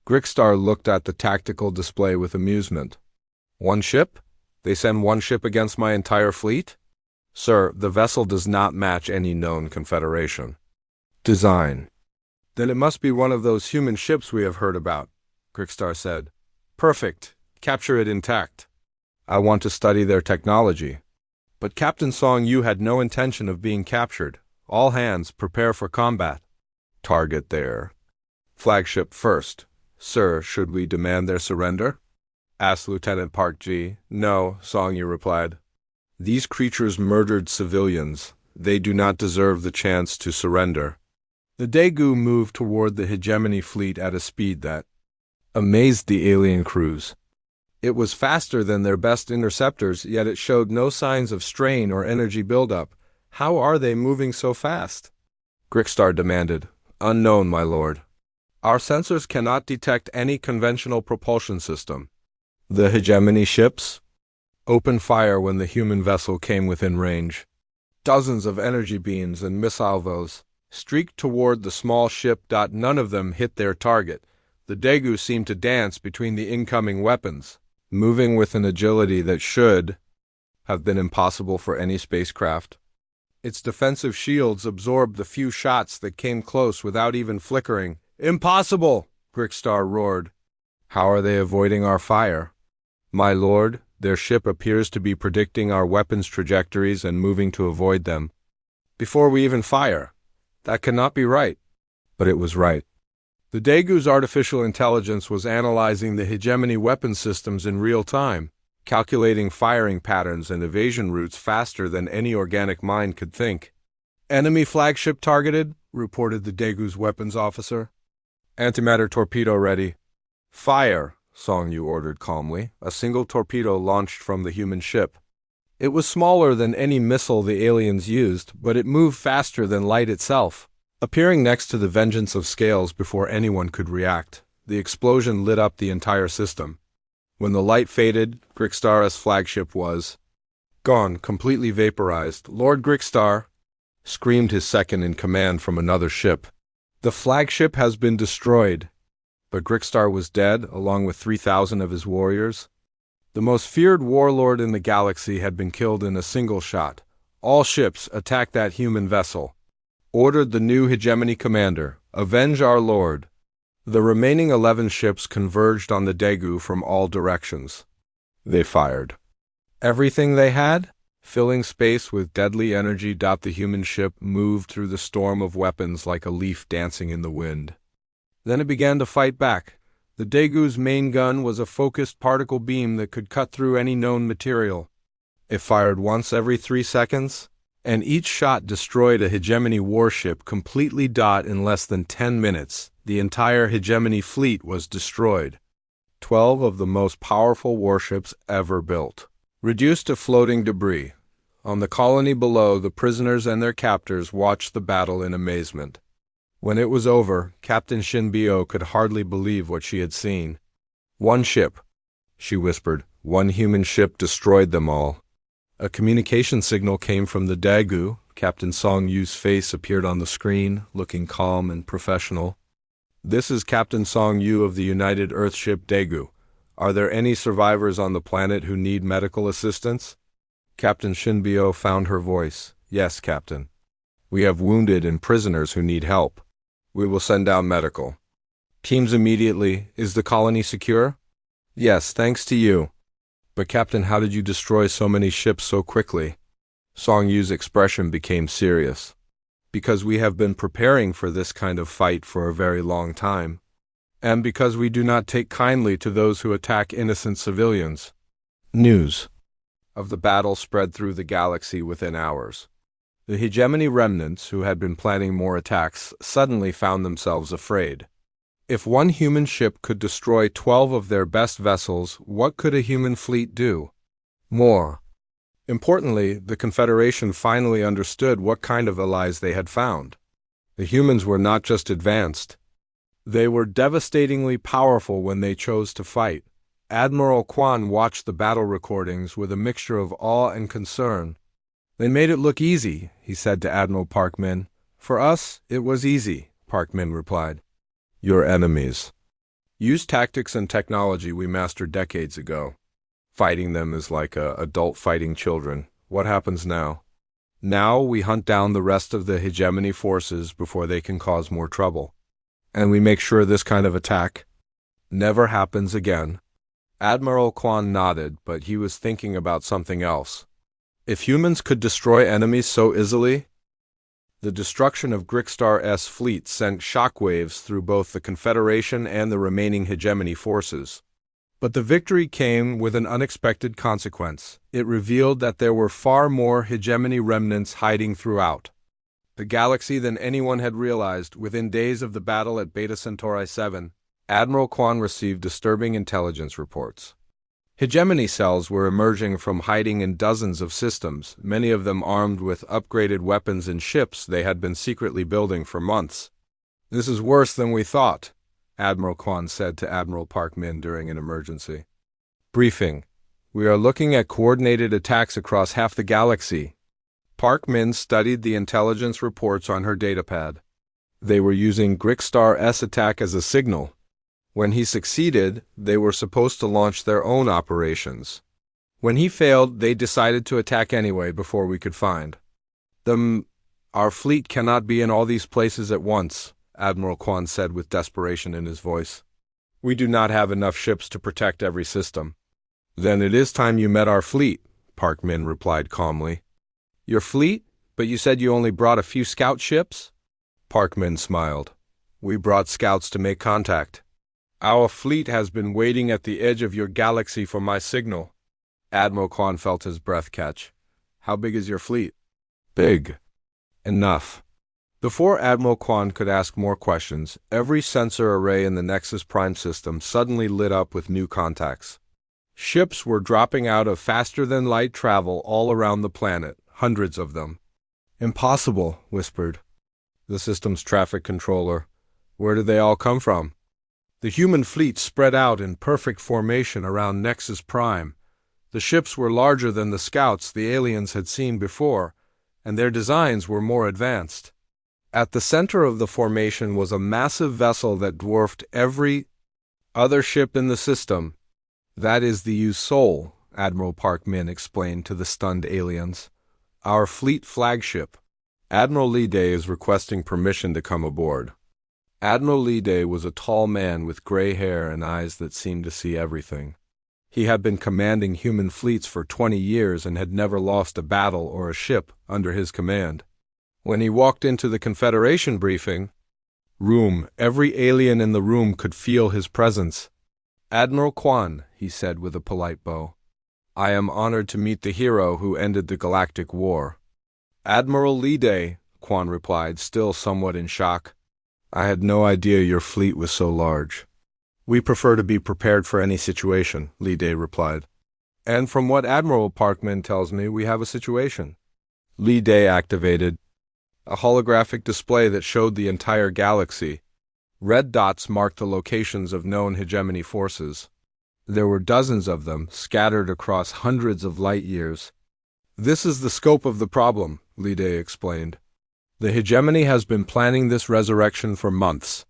Grickstar looked at the tactical display with amusement. 1 ship? They send 1 ship against my entire fleet? Sir, the vessel does not match any known confederation. Design. Then it must be one of those human ships we have heard about, Grickstar said. Perfect. Capture it intact. I want to study their technology. But Captain Song Yu had no intention of being captured. All hands, prepare for combat. Target their flagship first. Sir, should we demand their surrender? Asked Lieutenant Park Ji. No, Song Yu replied. These creatures murdered civilians. They do not deserve the chance to surrender. The Daegu moved toward the hegemony fleet at a speed that amazed the alien crews. It was faster than their best interceptors, yet it showed no signs of strain or energy buildup. How are they moving so fast? Grickstar demanded. Unknown, my lord. Our sensors cannot detect any conventional propulsion system. The hegemony ships opened fire when the human vessel came within range. Dozens of energy beams and missile streaked toward the small ship. None of them hit their target. The Daegu seemed to dance between the incoming weapons, moving with an agility that should have been impossible for any spacecraft. Its defensive shields absorbed the few shots that came close without even flickering. Impossible! Grickstar roared. How are they avoiding our fire? My lord, their ship appears to be predicting our weapons' trajectories and moving to avoid them. Before we even fire. That cannot be right. But it was right. The Daegu's artificial intelligence was analyzing the hegemony weapon systems in real time, calculating firing patterns and evasion routes faster than any organic mind could think. "Enemy flagship targeted," reported the Daegu's weapons officer. "Antimatter torpedo ready." "Fire," Song Yu ordered calmly. A single torpedo launched from the human ship. It was smaller than any missile the aliens used, but it moved faster than light itself. Appearing next to the Vengeance of Scales before anyone could react, the explosion lit up the entire system. When the light faded, Grickstar's flagship was gone, completely vaporized. "Lord Grickstar," screamed his second-in-command from another ship. "The flagship has been destroyed." But Grickstar was dead, along with 3,000 of his warriors. The most feared warlord in the galaxy had been killed in a single shot. "All ships, attack that human vessel," ordered the new hegemony commander. "Avenge our lord." The remaining 11 ships converged on the Daegu from all directions. They fired everything they had, filling space with deadly energy. The human ship moved through the storm of weapons like a leaf dancing in the wind. Then it began to fight back. The Daegu's main gun was a focused particle beam that could cut through any known material. It fired once every 3 seconds, and each shot destroyed a hegemony warship completely. In less than 10 minutes, the entire hegemony fleet was destroyed. 12 of the most powerful warships ever built, reduced to floating debris. On the colony below, the prisoners and their captors watched the battle in amazement. When it was over, Captain Shinbio could hardly believe what she had seen. "One ship," she whispered. "One human ship destroyed them all." A communication signal came from the Daegu. Captain Song Yu's face appeared on the screen, looking calm and professional. "This is Captain Song Yu of the United Earthship Daegu. Are there any survivors on the planet who need medical assistance?" Captain Shinbio found her voice. "Yes, Captain. We have wounded and prisoners who need help. We will send down medical teams immediately. Is the colony secure?" "Yes, thanks to you." "But Captain, how did you destroy so many ships so quickly?" Song Yu's expression became serious. "Because we have been preparing for this kind of fight for a very long time, and because we do not take kindly to those who attack innocent civilians." News of the battle spread through the galaxy within hours. The hegemony remnants, who had been planning more attacks, suddenly found themselves afraid. If one human ship could destroy 12 of their best vessels, what could a human fleet do? More importantly, the Confederation finally understood what kind of allies they had found. The humans were not just advanced. They were devastatingly powerful when they chose to fight. Admiral Kwan watched the battle recordings with a mixture of awe and concern. "They made it look easy," he said to Admiral Park Min. "For us, it was easy," Park Min replied. "Your enemies use tactics and technology we mastered decades ago. Fighting them is like adult fighting children. What happens now? Now we hunt down the rest of the hegemony forces before they can cause more trouble. And we make sure this kind of attack never happens again." Admiral Kwan nodded, but he was thinking about something else. If humans could destroy enemies so easily? The destruction of Grickstar's fleet sent shockwaves through both the Confederation and the remaining hegemony forces. But the victory came with an unexpected consequence. It revealed that there were far more hegemony remnants hiding throughout the galaxy than anyone had realized. Within days of the battle at Beta Centauri 7, Admiral Kwan received disturbing intelligence reports. Hegemony cells were emerging from hiding in dozens of systems, many of them armed with upgraded weapons and ships they had been secretly building for months. "This is worse than we thought," Admiral Kwan said to Admiral Park Min during an emergency briefing. "We are looking at coordinated attacks across half the galaxy." Park Min studied the intelligence reports on her datapad. They were using Grickstar's attack as a signal. When he succeeded, they were supposed to launch their own operations. When he failed, they decided to attack anyway before we could find them. "Our fleet cannot be in all these places at once," Admiral Kwan said with desperation in his voice. "We do not have enough ships to protect every system." "Then it is time you met our fleet," Park Min replied calmly. "Your fleet? But you said you only brought a few scout ships?" Park Min smiled. We brought scouts to make contact. Our fleet has been waiting at the edge of your galaxy for my signal. Admiral Kwan felt his breath catch. How big is your fleet? Big. Enough. Before Admiral Kwan could ask more questions, every sensor array in the Nexus Prime system suddenly lit up with new contacts. Ships were dropping out of faster-than-light travel all around the planet, hundreds of them. Impossible, whispered the system's traffic controller. Where did they all come from? The human fleet spread out in perfect formation around Nexus Prime. The ships were larger than the scouts the aliens had seen before, and their designs were more advanced. At the center of the formation was a massive vessel that dwarfed every other ship in the system. That is the U-Sol, Admiral Park Min explained to the stunned aliens. Our fleet flagship. Admiral Lee Day is requesting permission to come aboard. Admiral Lee Day was a tall man with gray hair and eyes that seemed to see everything. He had been commanding human fleets for 20 years and had never lost a battle or a ship under his command. When he walked into the Confederation briefing room, every alien in the room could feel his presence. Admiral Kwan, he said with a polite bow. I am honored to meet the hero who ended the Galactic War. Admiral Lee Day, Kwan replied, still somewhat in shock. I had no idea your fleet was so large. We prefer to be prepared for any situation, Lee Day replied. And from what Admiral Parkman tells me, we have a situation. Lee Day activated a holographic display that showed the entire galaxy. Red dots marked the locations of known hegemony forces. There were dozens of them, scattered across hundreds of light years. This is the scope of the problem, Lee Day explained. The hegemony has been planning this resurrection for months.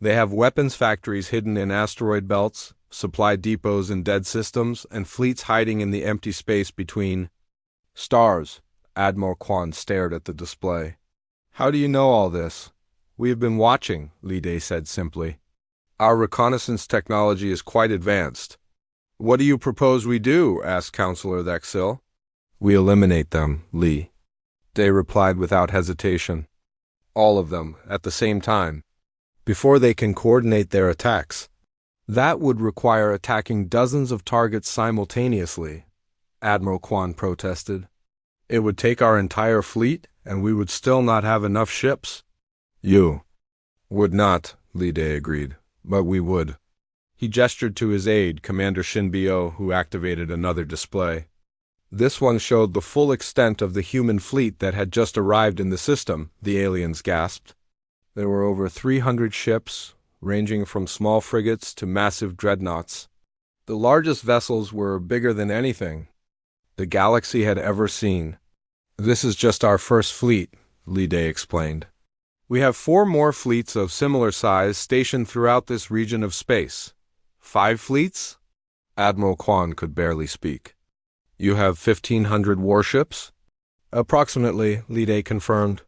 They have weapons factories hidden in asteroid belts, supply depots in dead systems, and fleets hiding in the empty space between stars. Admiral Kwan stared at the display. How do you know all this? We have been watching, Lee Day said simply. Our reconnaissance technology is quite advanced. What do you propose we do? Asked Counselor Thexil. We eliminate them, Lee Day replied without hesitation. All of them, at the same time, before they can coordinate their attacks. That would require attacking dozens of targets simultaneously, Admiral Kwan protested. It would take our entire fleet, and we would still not have enough ships. You would not, Lee Day agreed, but we would. He gestured to his aide, Commander Shinbyo, who activated another display. This one showed the full extent of the human fleet that had just arrived in the system, the aliens gasped. There were over 300 ships, ranging from small frigates to massive dreadnoughts. The largest vessels were bigger than anything the galaxy had ever seen. This is just our first fleet, Lee Day explained. We have 4 more fleets of similar size stationed throughout this region of space. 5 fleets? Admiral Kwan could barely speak. You have 1,500 warships? Approximately, Lee Day confirmed.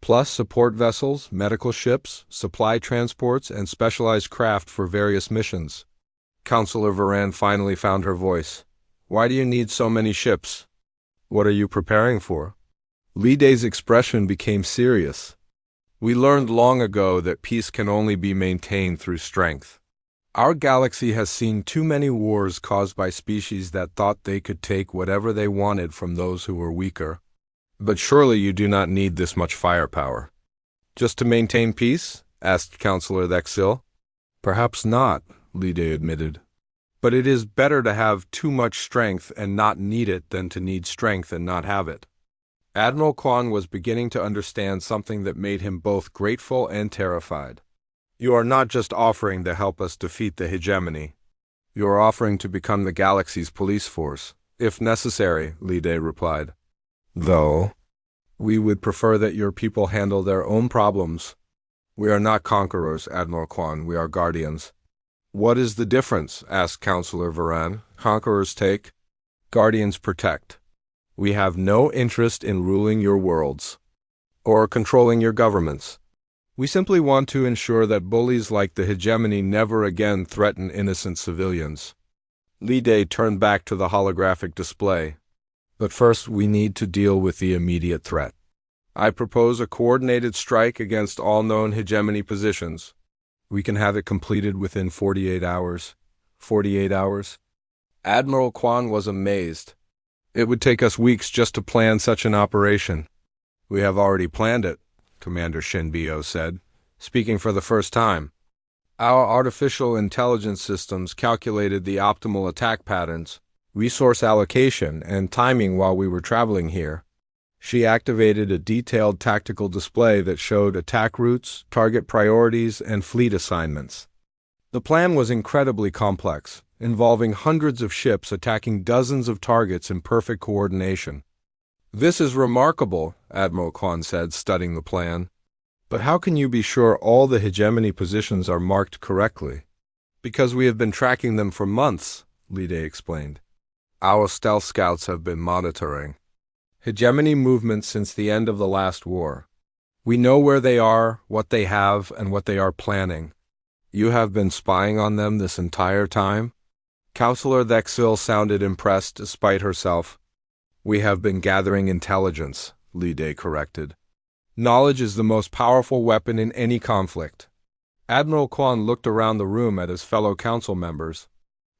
Plus support vessels, medical ships, supply transports, and specialized craft for various missions. Counselor Varan finally found her voice. Why do you need so many ships? What are you preparing for? Lee Day's expression became serious. We learned long ago that peace can only be maintained through strength. Our galaxy has seen too many wars caused by species that thought they could take whatever they wanted from those who were weaker. But surely you do not need this much firepower. Just to maintain peace? Asked Counselor Thexil. Perhaps not, Lee Day admitted. But it is better to have too much strength and not need it than to need strength and not have it. Admiral Kwan was beginning to understand something that made him both grateful and terrified. You are not just offering to help us defeat the hegemony. You are offering to become the galaxy's police force, if necessary, Lee Day replied. Though, we would prefer that your people handle their own problems. We are not conquerors, Admiral Kwan, we are guardians. What is the difference? Asked Counselor Varan. Conquerors take, guardians protect. We have no interest in ruling your worlds or controlling your governments. We simply want to ensure that bullies like the hegemony never again threaten innocent civilians. Lee Day turned back to the holographic display. But first we need to deal with the immediate threat. I propose a coordinated strike against all known hegemony positions. We can have it completed within 48 hours. 48 hours? Admiral Kwan was amazed. It would take us weeks just to plan such an operation. We have already planned it, Commander Shinbio said, speaking for the first time. Our artificial intelligence systems calculated the optimal attack patterns, resource allocation, and timing while we were traveling here. She activated a detailed tactical display that showed attack routes, target priorities, and fleet assignments. The plan was incredibly complex, involving hundreds of ships attacking dozens of targets in perfect coordination. This is remarkable, Admiral Kwan said, studying the plan. But how can you be sure all the hegemony positions are marked correctly? Because we have been tracking them for months, Lide explained. Our stealth scouts have been monitoring hegemony movements since the end of the last war. We know where they are, what they have, and what they are planning. You have been spying on them this entire time? Counselor Thexil sounded impressed despite herself. We have been gathering intelligence, Lide corrected. Knowledge is the most powerful weapon in any conflict. Admiral Kwan looked around the room at his fellow council members.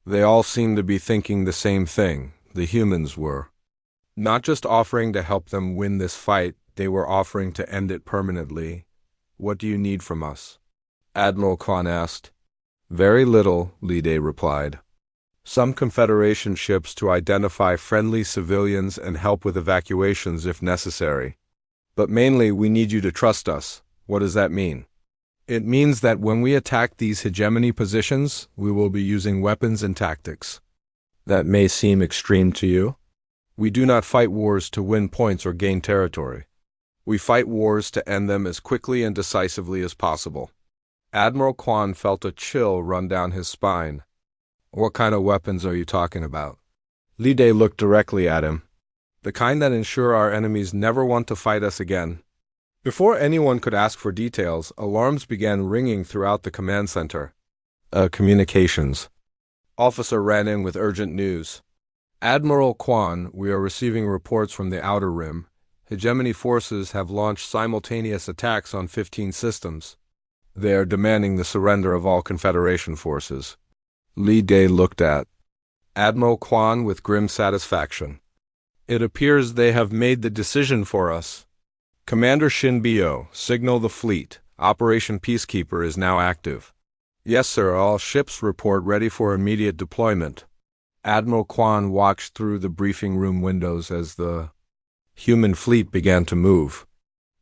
They all seemed to be thinking the same thing, the humans were. Not just offering to help them win this fight, they were offering to end it permanently. What do you need from us? Admiral Kwan asked. Very little, Lide replied. Some Confederation ships to identify friendly civilians and help with evacuations if necessary. But mainly, we need you to trust us. What does that mean? It means that when we attack these hegemony positions, we will be using weapons and tactics. That may seem extreme to you. We do not fight wars to win points or gain territory. We fight wars to end them as quickly and decisively as possible. Admiral Kwan felt a chill run down his spine. What kind of weapons are you talking about? Lide looked directly at him. The kind that ensure our enemies never want to fight us again. Before anyone could ask for details, alarms began ringing throughout the command center. Communications. Officer ran in with urgent news. Admiral Kwan, we are receiving reports from the Outer Rim. Hegemony forces have launched simultaneous attacks on 15 systems. They are demanding the surrender of all Confederation forces. Lide looked at Admiral Kwan with grim satisfaction. It appears they have made the decision for us. Commander Shinbio, signal the fleet. Operation Peacekeeper is now active. Yes, sir, all ships report ready for immediate deployment. Admiral Kwan watched through the briefing room windows as the human fleet began to move.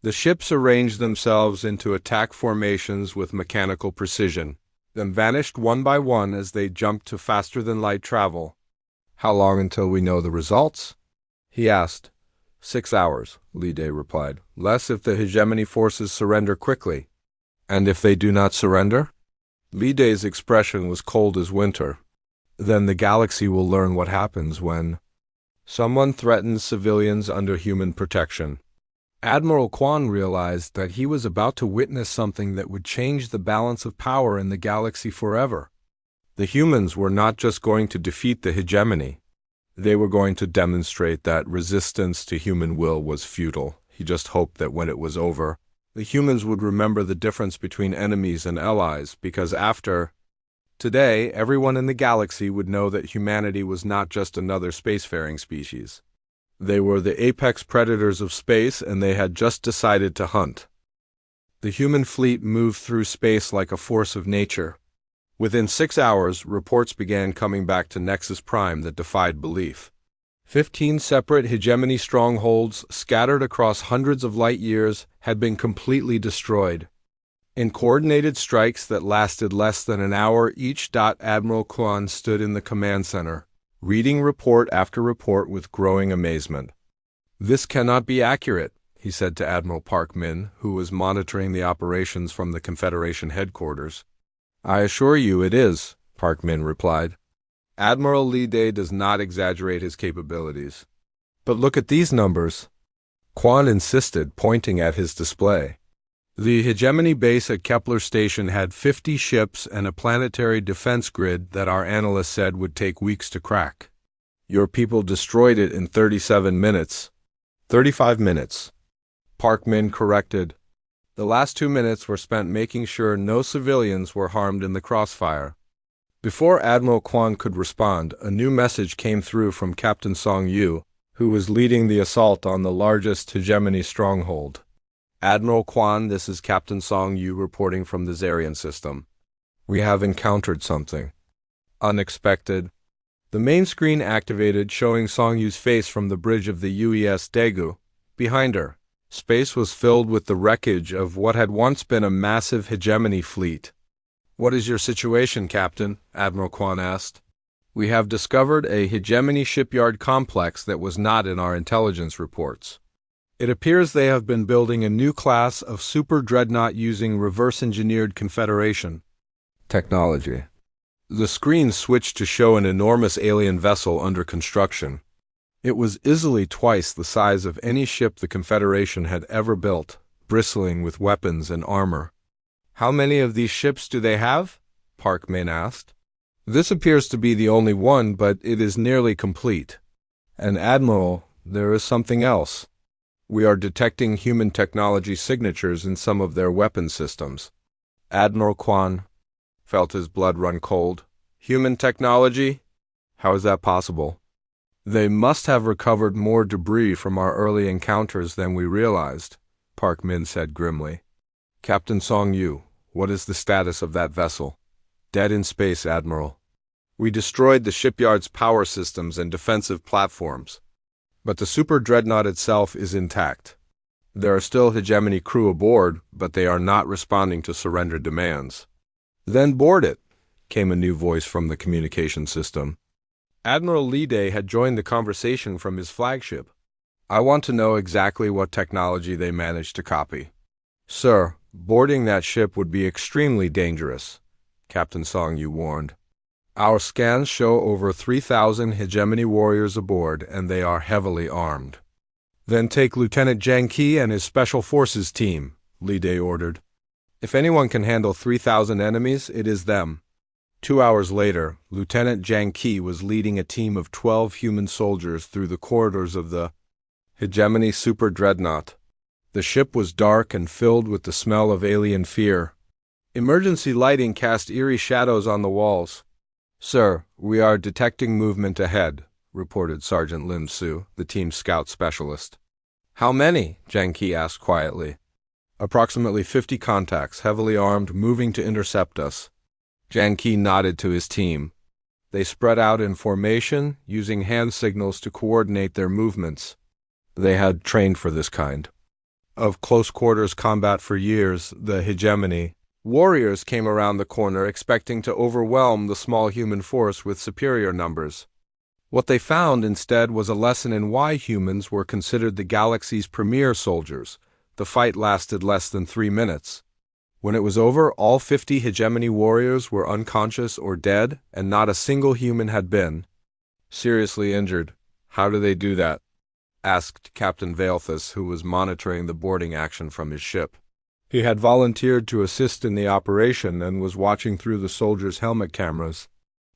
The ships arranged themselves into attack formations with mechanical precision, then vanished one by one as they jumped to faster-than-light travel. How long until we know the results? He asked. 6 hours, Lide replied. Less if the hegemony forces surrender quickly. And if they do not surrender? Lide's expression was cold as winter. Then the galaxy will learn what happens when someone threatens civilians under human protection. Admiral Kwan realized that he was about to witness something that would change the balance of power in the galaxy forever. The humans were not just going to defeat the hegemony. They were going to demonstrate that resistance to human will was futile. He just hoped that when it was over, the humans would remember the difference between enemies and allies, because after today, everyone in the galaxy would know that humanity was not just another spacefaring species. They were the apex predators of space, and they had just decided to hunt. The human fleet moved through space like a force of nature. Within 6 hours, reports began coming back to Nexus Prime that defied belief. 15 separate hegemony strongholds, scattered across hundreds of light years, had been completely destroyed. In coordinated strikes that lasted less than an hour each, Admiral Kwan stood in the command center, reading report after report with growing amazement. This cannot be accurate, he said to Admiral Park Min, who was monitoring the operations from the Confederation headquarters. I assure you it is, Park Min replied. Admiral Lide does not exaggerate his capabilities. But look at these numbers. Kwan insisted, pointing at his display. The hegemony base at Kepler Station had 50 ships and a planetary defense grid that our analysts said would take weeks to crack. Your people destroyed it in 37 minutes. 35 minutes. Park Min corrected. The last 2 minutes were spent making sure no civilians were harmed in the crossfire. Before Admiral Kwan could respond, a new message came through from Captain Song Yu, who was leading the assault on the largest hegemony stronghold. Admiral Kwan, this is Captain Song Yu reporting from the Zarian system. We have encountered something unexpected. The main screen activated, showing Song Yu's face from the bridge of the UES Daegu. Behind her, space was filled with the wreckage of what had once been a massive hegemony fleet. "What is your situation, Captain?" Admiral Kwan asked. "We have discovered a hegemony shipyard complex that was not in our intelligence reports. It appears they have been building a new class of super dreadnought using reverse-engineered Confederation technology." The screen switched to show an enormous alien vessel under construction. It was easily twice the size of any ship the Confederation had ever built, bristling with weapons and armor. "How many of these ships do they have?" Park Min asked. "This appears to be the only one, but it is nearly complete. And Admiral, there is something else. We are detecting human technology signatures in some of their weapon systems." Admiral Kwan felt his blood run cold. "Human technology? How is that possible?" "They must have recovered more debris from our early encounters than we realized," Park Min said grimly. "Captain Song Yu, what is the status of that vessel?" "Dead in space, Admiral. We destroyed the shipyard's power systems and defensive platforms. But the super dreadnought itself is intact. There are still hegemony crew aboard, but they are not responding to surrender demands." "Then board it," came a new voice from the communication system. Admiral Li Day had joined the conversation from his flagship. "I want to know exactly what technology they managed to copy." "Sir, boarding that ship would be extremely dangerous," Captain Song Yu warned. "Our scans show over 3,000 hegemony warriors aboard, and they are heavily armed." "Then take Lieutenant Zhang Qi and his Special Forces team," Li Day ordered. "If anyone can handle 3,000 enemies, it is them." 2 hours later, Lieutenant Zhang Qi was leading a team of 12 human soldiers through the corridors of the hegemony super dreadnought. The ship was dark and filled with the smell of alien fear. Emergency lighting cast eerie shadows on the walls. "Sir, we are detecting movement ahead," reported Sergeant Lim Su, the team's scout specialist. "How many?" Zhang Qi asked quietly. "Approximately 50 contacts, heavily armed, moving to intercept us." Zhang Qi nodded to his team. They spread out in formation, using hand signals to coordinate their movements. They had trained for this kind of close-quarters combat for years. The hegemony warriors came around the corner expecting to overwhelm the small human force with superior numbers. What they found instead was a lesson in why humans were considered the galaxy's premier soldiers. The fight lasted less than 3 minutes. When it was over, all 50 hegemony warriors were unconscious or dead, and not a single human had been seriously injured. "How do they do that?" asked Captain Valethus, who was monitoring the boarding action from his ship. He had volunteered to assist in the operation and was watching through the soldiers' helmet cameras.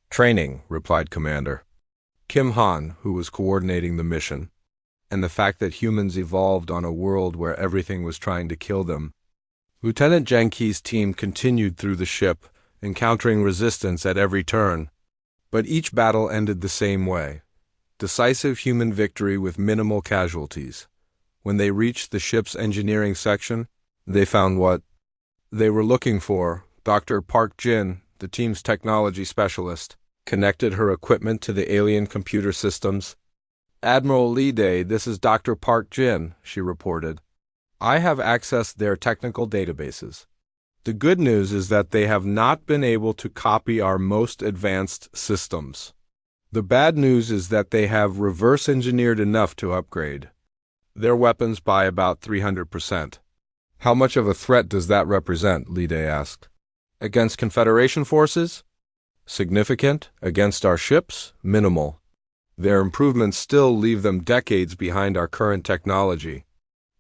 "Training," replied Commander Kim Han, who was coordinating the mission, "and the fact that humans evolved on a world where everything was trying to kill them." Lieutenant Zhang Qi's team continued through the ship, encountering resistance at every turn. But each battle ended the same way: decisive human victory with minimal casualties. When they reached the ship's engineering section, they found what they were looking for. Dr. Park Jin, the team's technology specialist, connected her equipment to the alien computer systems. "Admiral Li Day, this is Dr. Park Jin," she reported. "I have accessed their technical databases. The good news is that they have not been able to copy our most advanced systems. The bad news is that they have reverse-engineered enough to upgrade their weapons by about 300%. "How much of a threat does that represent?" Li Day asked. "Against Confederation forces? Significant. Against our ships? Minimal. Their improvements still leave them decades behind our current technology."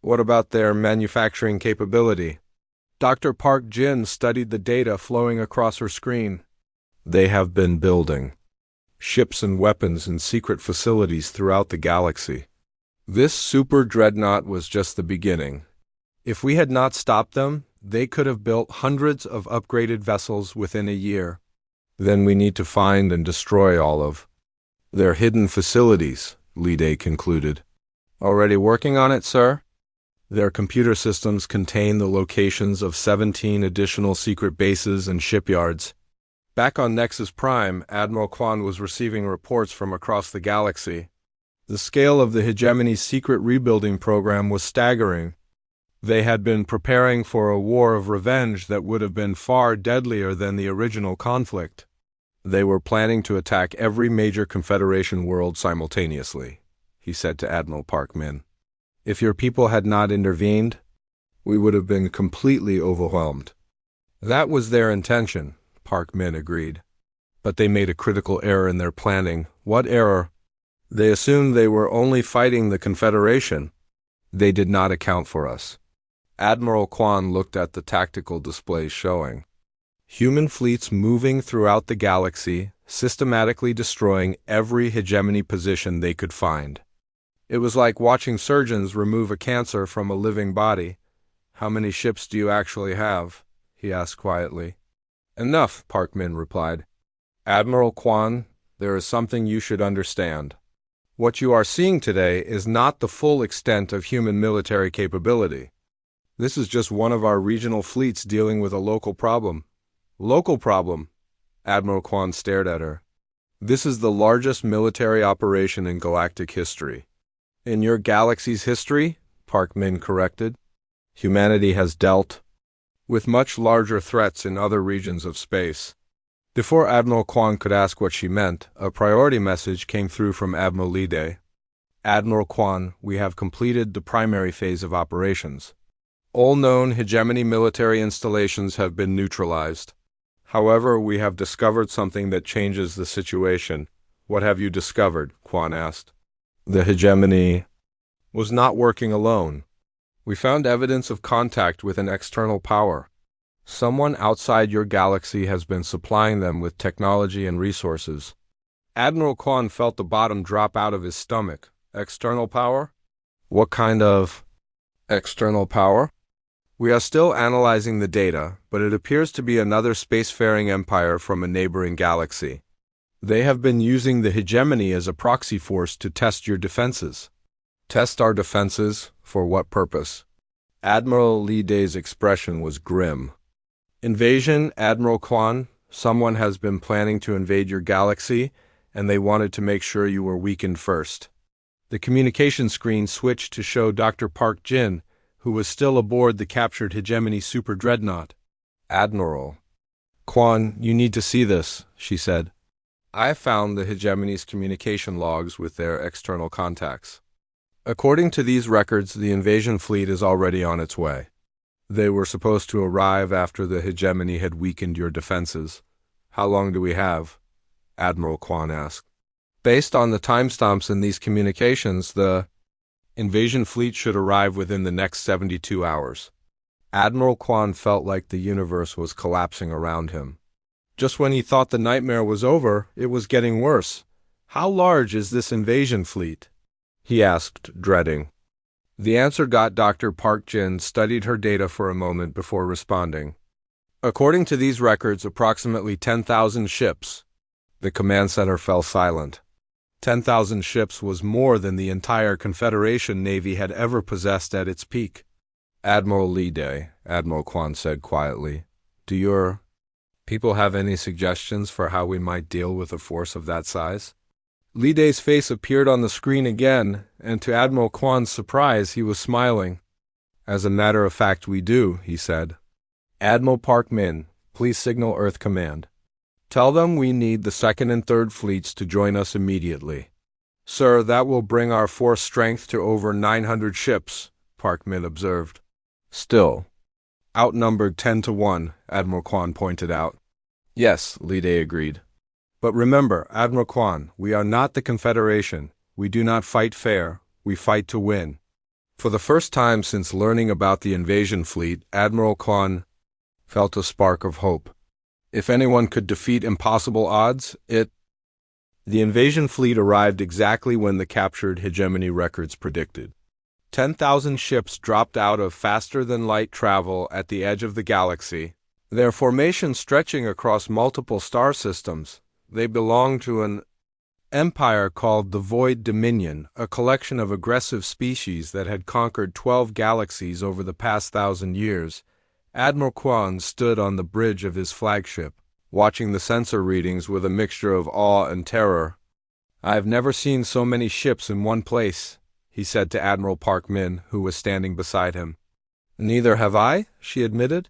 "What about their manufacturing capability?" Dr. Park Jin studied the data flowing across her screen. "They have been building ships and weapons in secret facilities throughout the galaxy. This super dreadnought was just the beginning. If we had not stopped them, they could have built hundreds of upgraded vessels within a year. Then we need to find and destroy all of their hidden facilities, Lide concluded. Already working on it, sir? Their computer systems contain the locations of 17 additional secret bases and shipyards. Back on Nexus Prime, Admiral Kwan was receiving reports from across the galaxy. The scale of the hegemony's secret rebuilding program was staggering. They had been preparing for a war of revenge that would have been far deadlier than the original conflict. They were planning to attack every major Confederation world simultaneously, he said to Admiral Park Min. If your people had not intervened, we would have been completely overwhelmed. That was their intention, Park Min agreed. But they made a critical error in their planning. What error? They assumed they were only fighting the Confederation. They did not account for us. Admiral Kwan looked at the tactical displays showing human fleets moving throughout the galaxy, systematically destroying every hegemony position they could find. It was like watching surgeons remove a cancer from a living body. How many ships do you actually have? He asked quietly. Enough, Park Min replied. Admiral Kwan, there is something you should understand. What you are seeing today is not the full extent of human military capability. This is just one of our regional fleets dealing with a local problem. Local problem? Admiral Kwan stared at her. This is the largest military operation in galactic history. In your galaxy's history, Park Min corrected, humanity has dealt with much larger threats in other regions of space. Before Admiral Kwan could ask what she meant, a priority message came through from Admiral Lide. Admiral Kwan, we have completed the primary phase of operations. All known hegemony military installations have been neutralized. However, we have discovered something that changes the situation. What have you discovered? Kwan asked. The hegemony was not working alone. We found evidence of contact with an external power. Someone outside your galaxy has been supplying them with technology and resources. Admiral Kwan felt the bottom drop out of his stomach. External power? What kind of external power? We are still analyzing the data, but it appears to be another spacefaring empire from a neighboring galaxy. They have been using the hegemony as a proxy force to test your defenses. Test our defenses? For what purpose? Admiral Lide's expression was grim. Invasion, Admiral Kwan. Someone has been planning to invade your galaxy, and they wanted to make sure you were weakened first. The communication screen switched to show Dr. Park Jin, who was still aboard the captured hegemony super dreadnought. Admiral Kwan, you need to see this, she said. I found the hegemony's communication logs with their external contacts. According to these records, the invasion fleet is already on its way. They were supposed to arrive after the hegemony had weakened your defenses. How long do we have? Admiral Kwan asked. Based on the timestamps in these communications, the invasion fleet should arrive within the next 72 hours. Admiral Kwan felt like the universe was collapsing around him. Just when he thought the nightmare was over, it was getting worse. How large is this invasion fleet? He asked, dreading. The answer got Dr. Park Jin studied her data for a moment before responding. According to these records, approximately 10,000 ships. The command center fell silent. 10,000 ships was more than the entire Confederation Navy had ever possessed at its peak. Admiral Lide, Admiral Kwan said quietly, do your people have any suggestions for how we might deal with a force of that size? Lide's face appeared on the screen again, and to Admiral Kwan's surprise, he was smiling. As a matter of fact, we do, he said. Admiral Park Min, please signal Earth Command. Tell them we need the 2nd and 3rd fleets to join us immediately. Sir, that will bring our force strength to over 900 ships, Park Min observed. Still, outnumbered 10-1, Admiral Kwan pointed out. Yes, Lide agreed. But remember, Admiral Kwan, we are not the Confederation. We do not fight fair. We fight to win. For the first time since learning about the invasion fleet, Admiral Kwan felt a spark of hope. If anyone could defeat impossible odds, The invasion fleet arrived exactly when the captured hegemony records predicted. 10,000 ships dropped out of faster-than-light travel at the edge of the galaxy, their formation stretching across multiple star systems. They belonged to an empire called the Void Dominion, a collection of aggressive species that had conquered 12 galaxies over the past 1,000 years. Admiral Quan stood on the bridge of his flagship, watching the sensor readings with a mixture of awe and terror. "I've never seen so many ships in one place," he said to Admiral Park Min, who was standing beside him. "Neither have I," she admitted.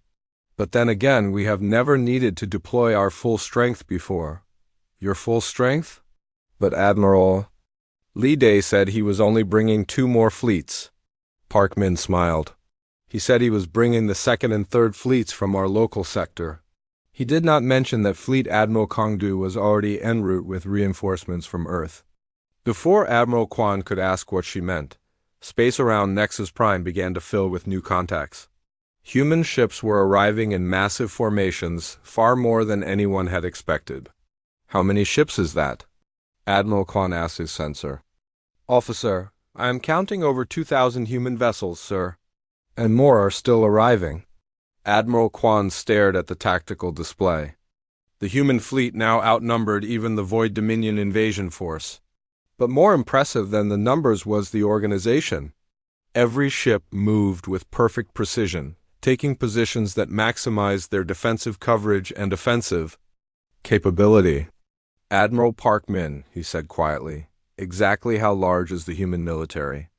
"But then again, we have never needed to deploy our full strength before." "Your full strength?" "But Admiral Li Day said he was only bringing 2 more fleets." Park Min smiled. "He said he was bringing the 2nd and 3rd fleets from our local sector." He did not mention that Fleet Admiral Kongdu was already en route with reinforcements from Earth. Before Admiral Quan could ask what she meant, space around Nexus Prime began to fill with new contacts. Human ships were arriving in massive formations, far more than anyone had expected. "How many ships is that?" Admiral Quan asked his censor. "Officer, I am counting over 2,000 human vessels, sir." "And more are still arriving." Admiral Quan stared at the tactical display. The human fleet now outnumbered even the Void Dominion invasion force. But more impressive than the numbers was the organization. Every ship moved with perfect precision, taking positions that maximized their defensive coverage and offensive capability. "Admiral Park Min," he said quietly, "exactly how large is the human military?"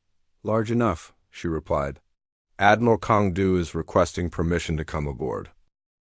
"Large enough," she replied. "Admiral Kongdu is requesting permission to come aboard."